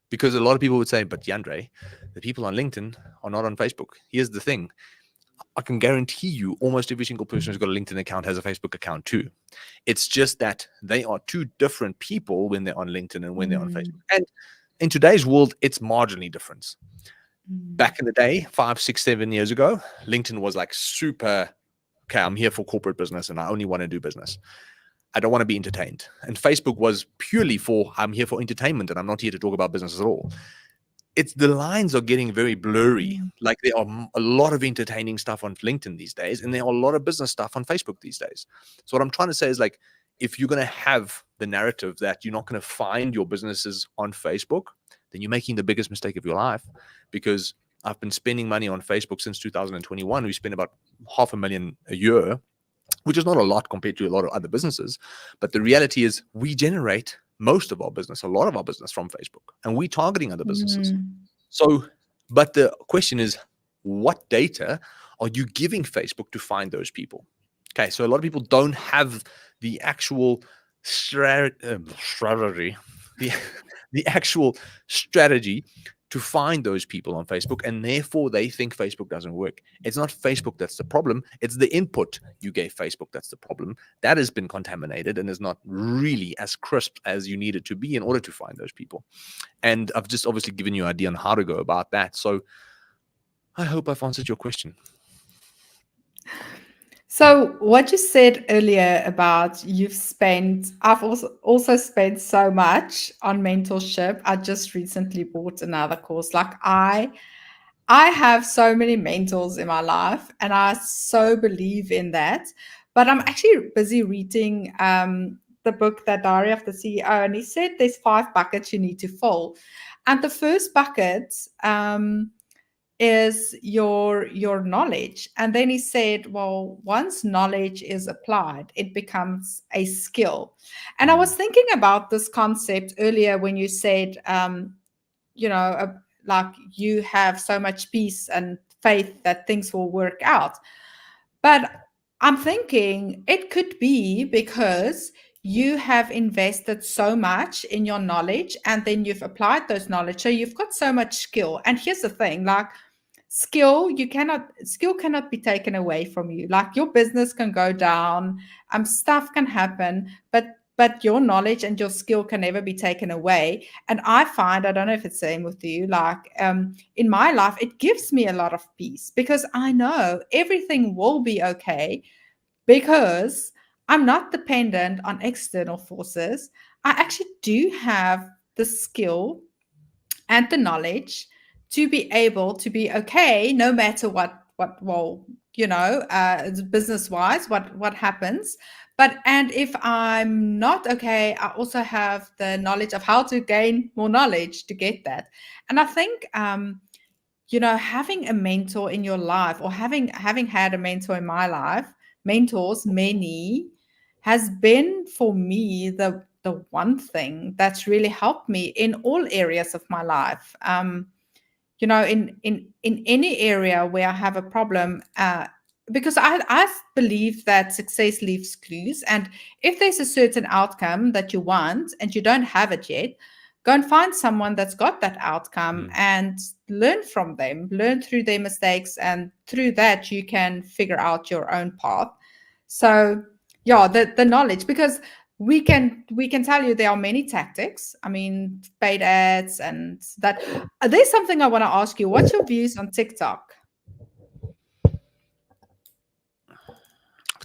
because a lot of people would say, but Jandre, the people on LinkedIn are not on Facebook. Here's the thing. I can guarantee you almost every single person who's got a LinkedIn account has a Facebook account too. It's just that they are two different people when they're on LinkedIn and when they're on Facebook. And in today's world, it's marginally different. Back in the day, 5, 6, 7 years ago, LinkedIn was like super, okay, I'm here for corporate business and I only want to do business. I don't want to be entertained. And Facebook was purely for, I'm here for entertainment and I'm not here to talk about business at all. The lines are getting very blurry. Like there are a lot of entertaining stuff on LinkedIn these days, and there are a lot of business stuff on Facebook these days. So what I'm trying to say is, like, if you're going to have the narrative that you're not going to find your businesses on Facebook, then you're making the biggest mistake of your life, because I've been spending money on Facebook since 2021. We spend about $500,000 a year, which is not a lot compared to a lot of other businesses. But the reality is we generate most of our business, a lot of our business from Facebook, and we're targeting other businesses. So, but the question is, what data are you giving Facebook to find those people? Okay, so a lot of people don't have the actual strategy, the actual strategy to find those people on Facebook, and therefore they think Facebook doesn't work. It's not Facebook that's the problem. It's the input you gave Facebook that's the problem. That has been contaminated and is not really as crisp as you need it to be in order to find those people. And I've just obviously given you an idea on how to go about that. So I hope I've answered your question. So what you said earlier about I've also spent so much on mentorship. I just recently bought another course. Like I have so many mentors in my life, and I so believe in that. But I'm actually busy reading the book, The Diary of the CEO, and he said there's 5 buckets you need to fill. And the first bucket is your knowledge. And then he said, well, once knowledge is applied, it becomes a skill. And I was thinking about this concept earlier when you said, like you have so much peace and faith that things will work out. But I'm thinking it could be because you have invested so much in your knowledge, and then you've applied those knowledge. So you've got so much skill. And here's the thing, like, skill cannot be taken away from you. Like, your business can go down, stuff can happen, but your knowledge and your skill can never be taken away. And I find, I don't know if it's the same with you, like in my life, it gives me a lot of peace because I know everything will be okay, because I'm not dependent on external forces. I actually do have the skill and the knowledge to be able to be okay no matter what well, business wise, what happens. But and if I'm not okay, I also have the knowledge of how to gain more knowledge to get that. And I think having a mentor in your life, or having had a mentor in my life, mentors many, has been for me the one thing that's really helped me in all areas of my life. In any area where I have a problem, because I believe that success leaves clues, and if there's a certain outcome that you want and you don't have it yet, go and find someone that's got that outcome Mm. and learn from them, learn through their mistakes, and through that you can figure out your own path. So yeah, the knowledge, because we can tell you there are many tactics. I mean, paid ads and that. There's something I want to ask you. What's your views on TikTok?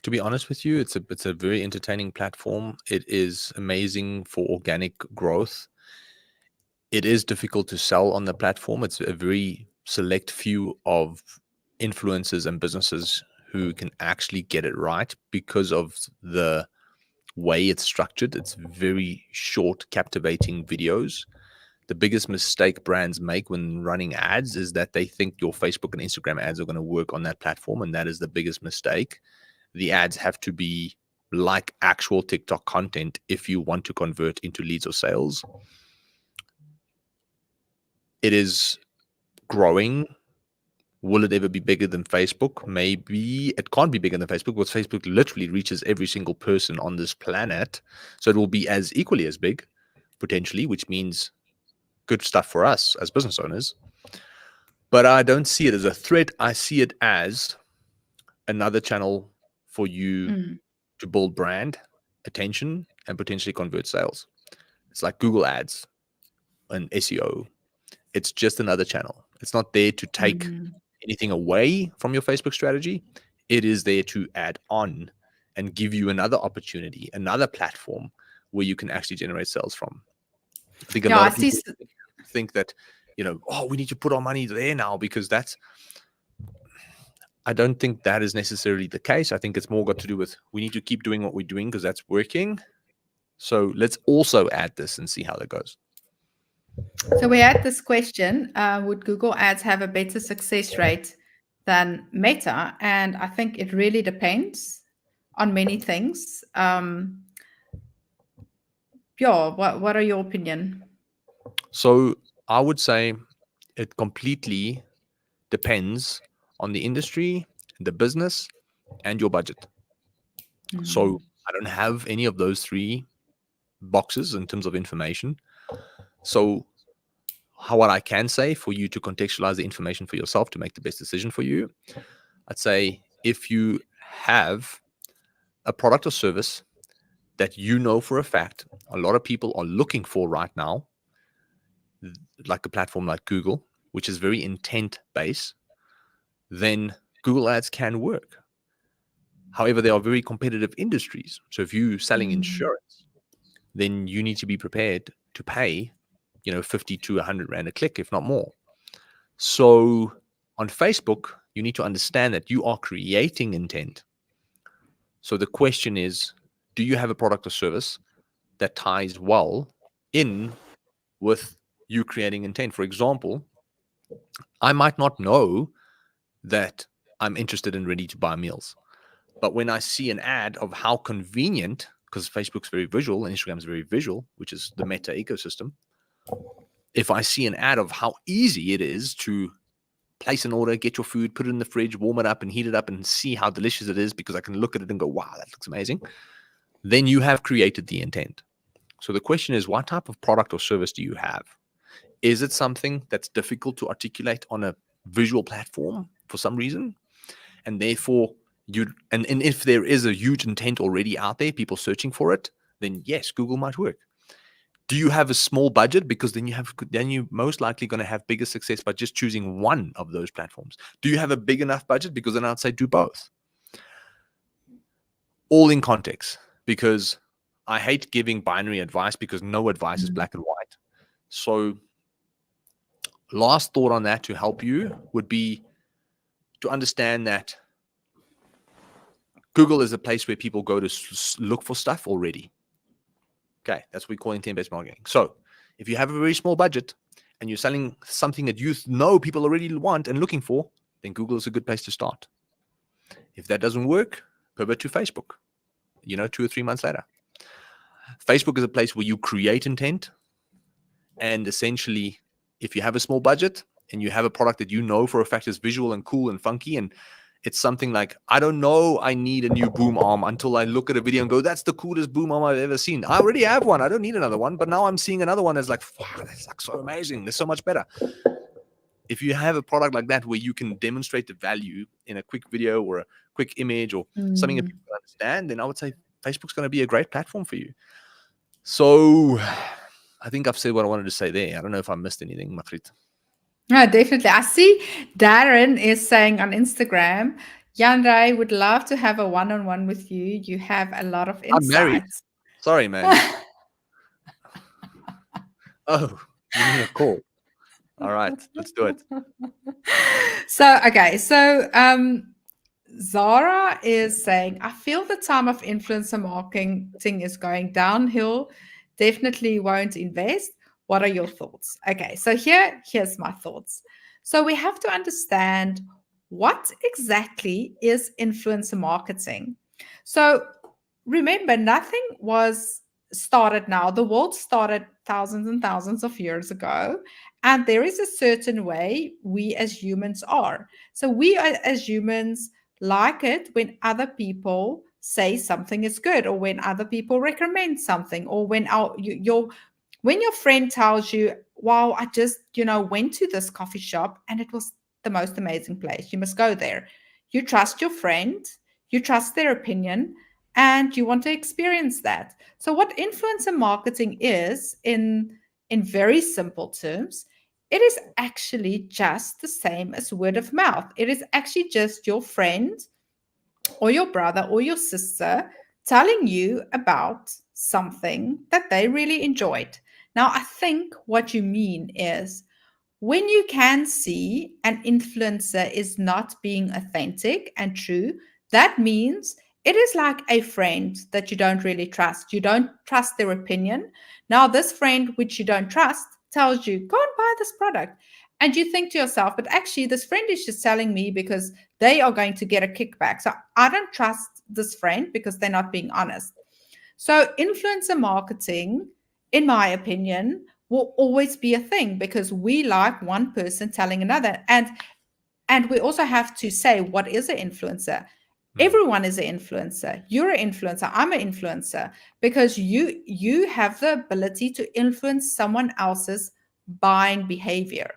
To be honest with you, it's a very entertaining platform. It is amazing for organic growth. It is difficult to sell on the platform. It's a very select few of influencers and businesses who can actually get it right because of the way it's structured. It's very short, captivating videos. The biggest mistake brands make when running ads is that they think your Facebook and Instagram ads are going to work on that platform, and that is the biggest mistake. The ads have to be like actual TikTok content if you want to convert into leads or sales. It is growing. Will it ever be bigger than Facebook? Maybe. It can't be bigger than Facebook because Facebook literally reaches every single person on this planet. So it will be as equally as big, potentially, which means good stuff for us as business owners. But I don't see it as a threat. I see it as another channel for you Mm, to build brand attention and potentially convert sales. It's like Google Ads and SEO. It's just another channel. It's not there to take mm. anything away from your Facebook strategy. It is there to add on and give you another opportunity, another platform where you can actually generate sales from. I think a Yeah, lot I of see. people think that, oh, we need to put our money there now because that's, I don't think that is necessarily the case. I think it's more got to do with we need to keep doing what we're doing because that's working. So let's also add this and see how that goes. So we had this question: would Google Ads have a better success rate than Meta? And I think it really depends on many things. Yeah, what are your opinion? So I would say it completely depends on the industry, the business, and your budget. Mm, So I don't have any of those three boxes in terms of information. So what I can say for you to contextualize the information for yourself to make the best decision for you, I'd say if you have a product or service that you know for a fact a lot of people are looking for right now, like a platform like Google, which is very intent based, then Google Ads can work. However, they are very competitive industries. So if you're selling mm. insurance, then you need to be prepared to pay, 50 to 100 Rand a click, if not more. So on Facebook, you need to understand that you are creating intent. So the question is, do you have a product or service that ties well in with you creating intent? For example, I might not know that I'm interested in ready to buy meals. But when I see an ad of how convenient, because Facebook's very visual and Instagram's very visual, which is the Meta ecosystem, if I see an ad of how easy it is to place an order, get your food, put it in the fridge, warm it up and heat it up and see how delicious it is because I can look at it and go, wow, that looks amazing, then you have created the intent. So the question is, what type of product or service do you have? Is it something that's difficult to articulate on a visual platform for some reason? And therefore, and if there is a huge intent already out there, people searching for it, then yes, Google might work. Do you have a small budget? Because then you most likely going to have bigger success by just choosing one of those platforms. Do you have a big enough budget? Because then I'd say do both. all in context, because I hate giving binary advice because no advice is Mm. black and white. So, last thought on that to help you would be to understand that Google is a place where people go to look for stuff already. Okay, that's what we call intent-based marketing. So, if you have a very small budget and you're selling something that you know people already want and looking for, then Google is a good place to start. If that doesn't work, pivot to Facebook, 2 or 3 months later. Facebook is a place where you create intent. And essentially, if you have a small budget and you have a product that you know for a fact is visual and cool and funky, and it's something like, I don't know, I need a new boom arm until I look at a video and go, that's the coolest boom arm I've ever seen. I already have one. I don't need another one. But now I'm seeing another one that's like, wow, that's like so amazing. There's so much better. If you have a product like that where you can demonstrate the value in a quick video or a quick image or something that Mm. people understand, then I would say Facebook's going to be a great platform for you. So I think I've said what I wanted to say there. I don't know if I missed anything, Magriet. No, definitely. I see Darren is saying on Instagram, Jandre would love to have a one-on-one with you. You have a lot of I'm married. insights. Sorry, man. Oh, you mean a call? All right, let's do it. So Zara is saying, I feel the time of influencer marketing is going downhill. Definitely won't invest. What are your thoughts? Okay, so here's my thoughts. So we have to understand what exactly is influencer marketing. So remember, nothing was started now. The world started thousands and thousands of years ago. And there is a certain way we as humans are. So we as humans like it when other people say something is good, or when other people recommend something, or when when your friend tells you, wow, I just went to this coffee shop and it was the most amazing place, you must go there. You trust your friend, you trust their opinion, and you want to experience that. So what influencer marketing is, in very simple terms, it is actually just the same as word of mouth. It is actually just your friend or your brother or your sister telling you about something that they really enjoyed. Now, I think what you mean is, when you can see an influencer is not being authentic and true, that means it is like a friend that you don't really trust. You don't trust their opinion. Now, this friend, which you don't trust, tells you, go and buy this product. And you think to yourself, but actually, this friend is just telling me because they are going to get a kickback. So I don't trust this friend because they're not being honest. So, influencer marketing, in my opinion, will always be a thing because we like one person telling another. And we also have to say, what is an influencer? Hmm. Everyone is an influencer. You're an influencer. I'm an influencer, because you have the ability to influence someone else's buying behavior.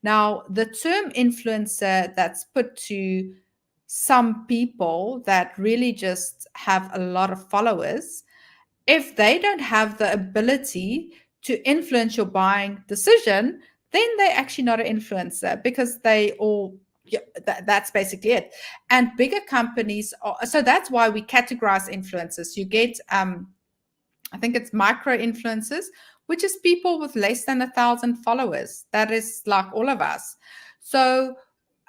Now, the term influencer that's put to some people that really just have a lot of followers, if they don't have the ability to influence your buying decision, then they're actually not an influencer, because they all, yeah, that's basically it. And bigger companies are, so that's why we categorize influencers. You get I think it's micro influencers, which is people with less than 1,000 followers. That is like all of us. So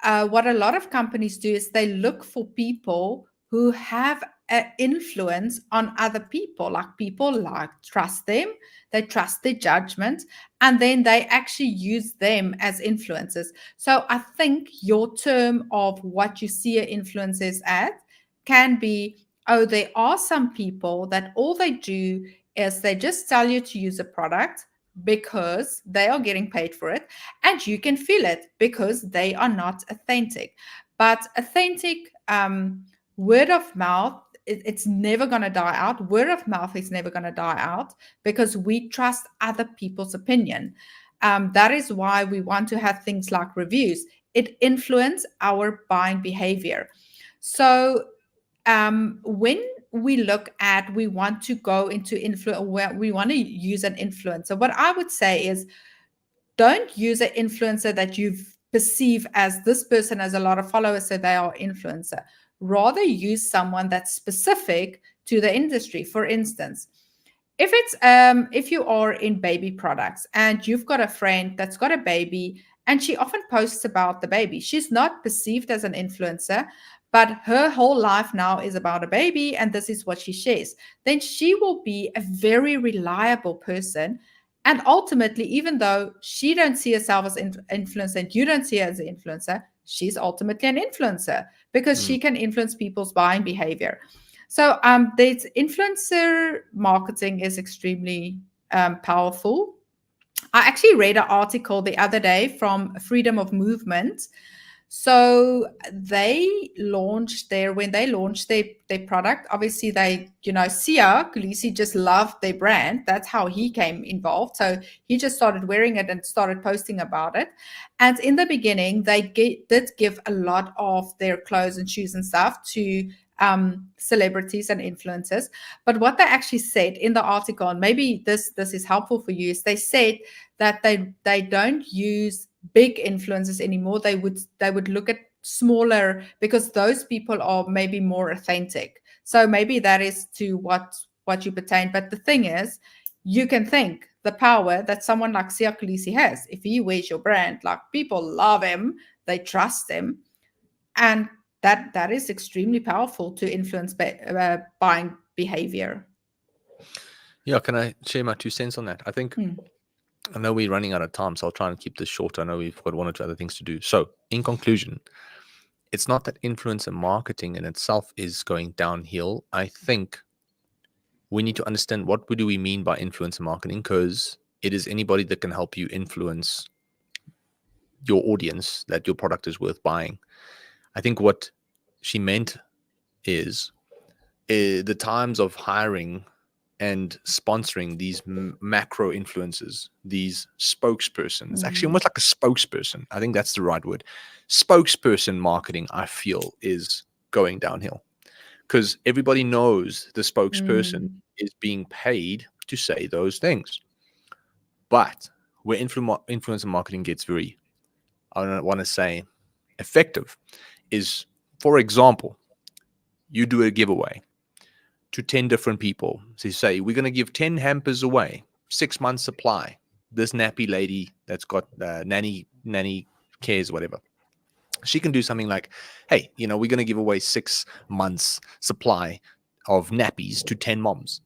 what a lot of companies do is they look for people who have an influence on other people, like people like trust them, they trust their judgment, and then they actually use them as influencers. So I think your term of what you see an influencers at can be, oh, there are some people that all they do is they just tell you to use a product because they are getting paid for it, and you can feel it because they are not authentic. But authentic, word of mouth, it's never going to die out. Word of mouth is never going to die out because we trust other people's opinion. That is why we want to have things like reviews. It influences our buying behavior. So when we look at, we want to go into influence, where we want to use an influencer, what I would say is, don't use an influencer that you perceive as, this person has a lot of followers, so they are influencer. rather use someone that's specific to the industry. For instance, if you are in baby products and you've got a friend that's got a baby and she often posts about the baby, she's not perceived as an influencer, but her whole life now is about a baby and this is what she shares, then she will be a very reliable person. And ultimately, even though she don't see herself as an influencer and you don't see her as an influencer, she's ultimately an influencer because Mm. she can influence people's buying behavior. So the influencer marketing is extremely powerful. I actually read an article the other day from Freedom of Movement. So when they launched their product, obviously Sia Khaleesi just loved their brand. That's how he came involved. So he just started wearing it and started posting about it. And in the beginning, they did give a lot of their clothes and shoes and stuff to celebrities and influencers. But what they actually said in the article, and maybe this is helpful for you, is they said that they don't use big influencers anymore. They would look at smaller because those people are maybe more authentic. So maybe that is to what you pertain. But the thing is, you can think the power that someone like Sia Khaleesi has. If he wears your brand, like people love him, they trust him, and that is extremely powerful to influence buying behavior. Yeah, can I share my 2 cents on that? I think Hmm. I know we're running out of time, so I'll try and keep this short. I know we've got one or two other things to do. So, in conclusion, it's not that influencer marketing in itself is going downhill. I think we need to understand what do we mean by influencer marketing, because it is anybody that can help you influence your audience that your product is worth buying. I think what she meant is the times of hiring and sponsoring these macro influencers, these spokespersons. It's actually Mm. almost like a spokesperson. I think that's the right word. Spokesperson marketing, I feel, is going downhill because everybody knows the spokesperson Mm. is being paid to say those things. But where influencer marketing gets very, I don't want to say effective, is, for example, you do a giveaway to 10 different people. So you say, we're going to give 10 hampers away, 6 months supply. This nappy lady that's got nanny cares, whatever. She can do something like, hey, we're going to give away 6 months supply of nappies to 10 moms.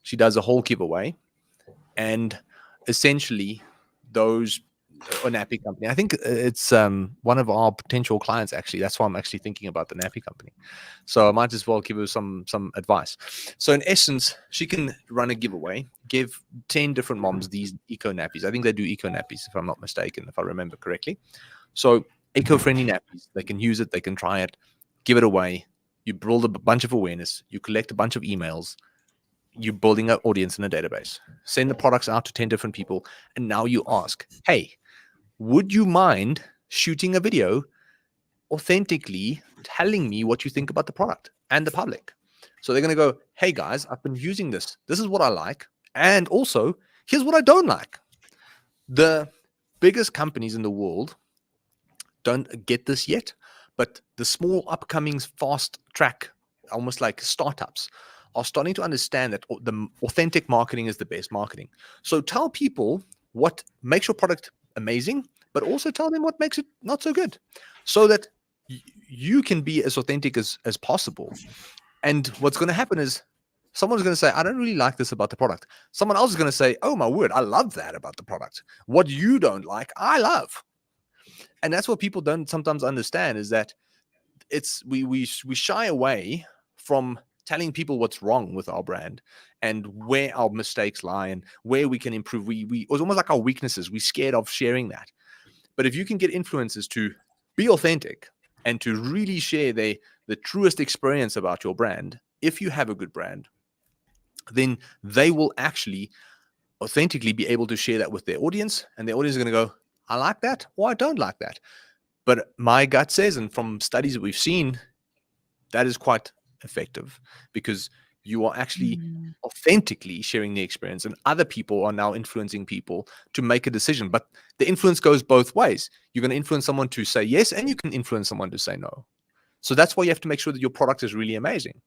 She does a whole giveaway, and essentially those a nappy company. I think it's one of our potential clients, actually. That's why I'm actually thinking about the nappy company. So I might as well give her some advice. So in essence, she can run a giveaway, give 10 different moms these eco nappies. I think they do eco nappies, if I'm not mistaken, if I remember correctly. So eco-friendly nappies, they can use it, they can try it, give it away. You build a bunch of awareness, you collect a bunch of emails, you're building an audience in a database. Send the products out to 10 different people, and now you ask, hey, would you mind shooting a video authentically telling me what you think about the product and the public? So they're going to go, hey guys, I've been using this. This is what I like. And also, here's what I don't like. The biggest companies in the world don't get this yet, but the small upcoming fast track, almost like startups, are starting to understand that the authentic marketing is the best marketing. So tell people what makes your product amazing, but also tell them what makes it not so good, so that you can be as authentic as possible. And what's going to happen is someone's going to say, I don't really like this about the product. Someone else is going to say, oh my word, I love that about the product. What you don't like, I love. And that's what people don't sometimes understand, is that we shy away from telling people what's wrong with our brand and where our mistakes lie and where we can improve. It's almost like our weaknesses. We're scared of sharing that. But if you can get influencers to be authentic and to really share the truest experience about your brand, if you have a good brand, then they will actually authentically be able to share that with their audience, and their audience is going to go, I like that, or I don't like that. But my gut says, and from studies that we've seen, that is quite effective, because you are actually Mm. authentically sharing the experience, and other people are now influencing people to make a decision. But the influence goes both ways. You're going to influence someone to say yes, and you can influence someone to say no. So that's why you have to make sure that your product is really amazing.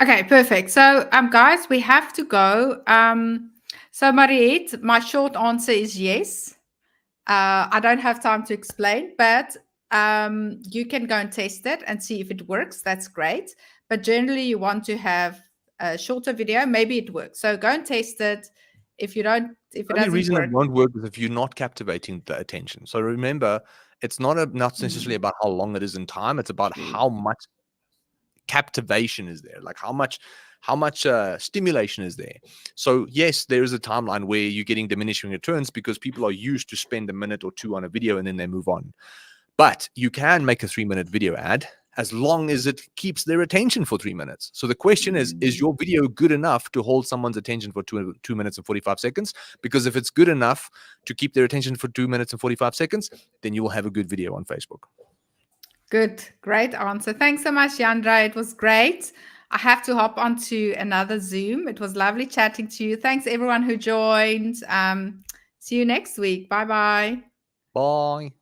Okay, perfect. So, guys, we have to go. So, Magriet, my short answer is yes. I don't have time to explain, but you can go and test it and see if it works. That's great. But generally, you want to have a shorter video. Maybe it works. So go and test it. If The it only doesn't reason it work, won't work is if you're not captivating the attention. So remember, it's not necessarily about how long it is in time. It's about how much captivation is there, like how much stimulation is there. So yes, there is a timeline where you're getting diminishing returns because people are used to spend a minute or two on a video and then they move on. But you can make a 3-minute video ad as long as it keeps their attention for 3 minutes. So the question is your video good enough to hold someone's attention for 2 minutes and 45 seconds? Because if it's good enough to keep their attention for 2 minutes and 45 seconds, then you will have a good video on Facebook. good, great answer. Thanks so much, Jandre. It was great. I have to hop onto another Zoom. It was lovely chatting to you. Thanks everyone who joined. See you next week. Bye bye. Bye.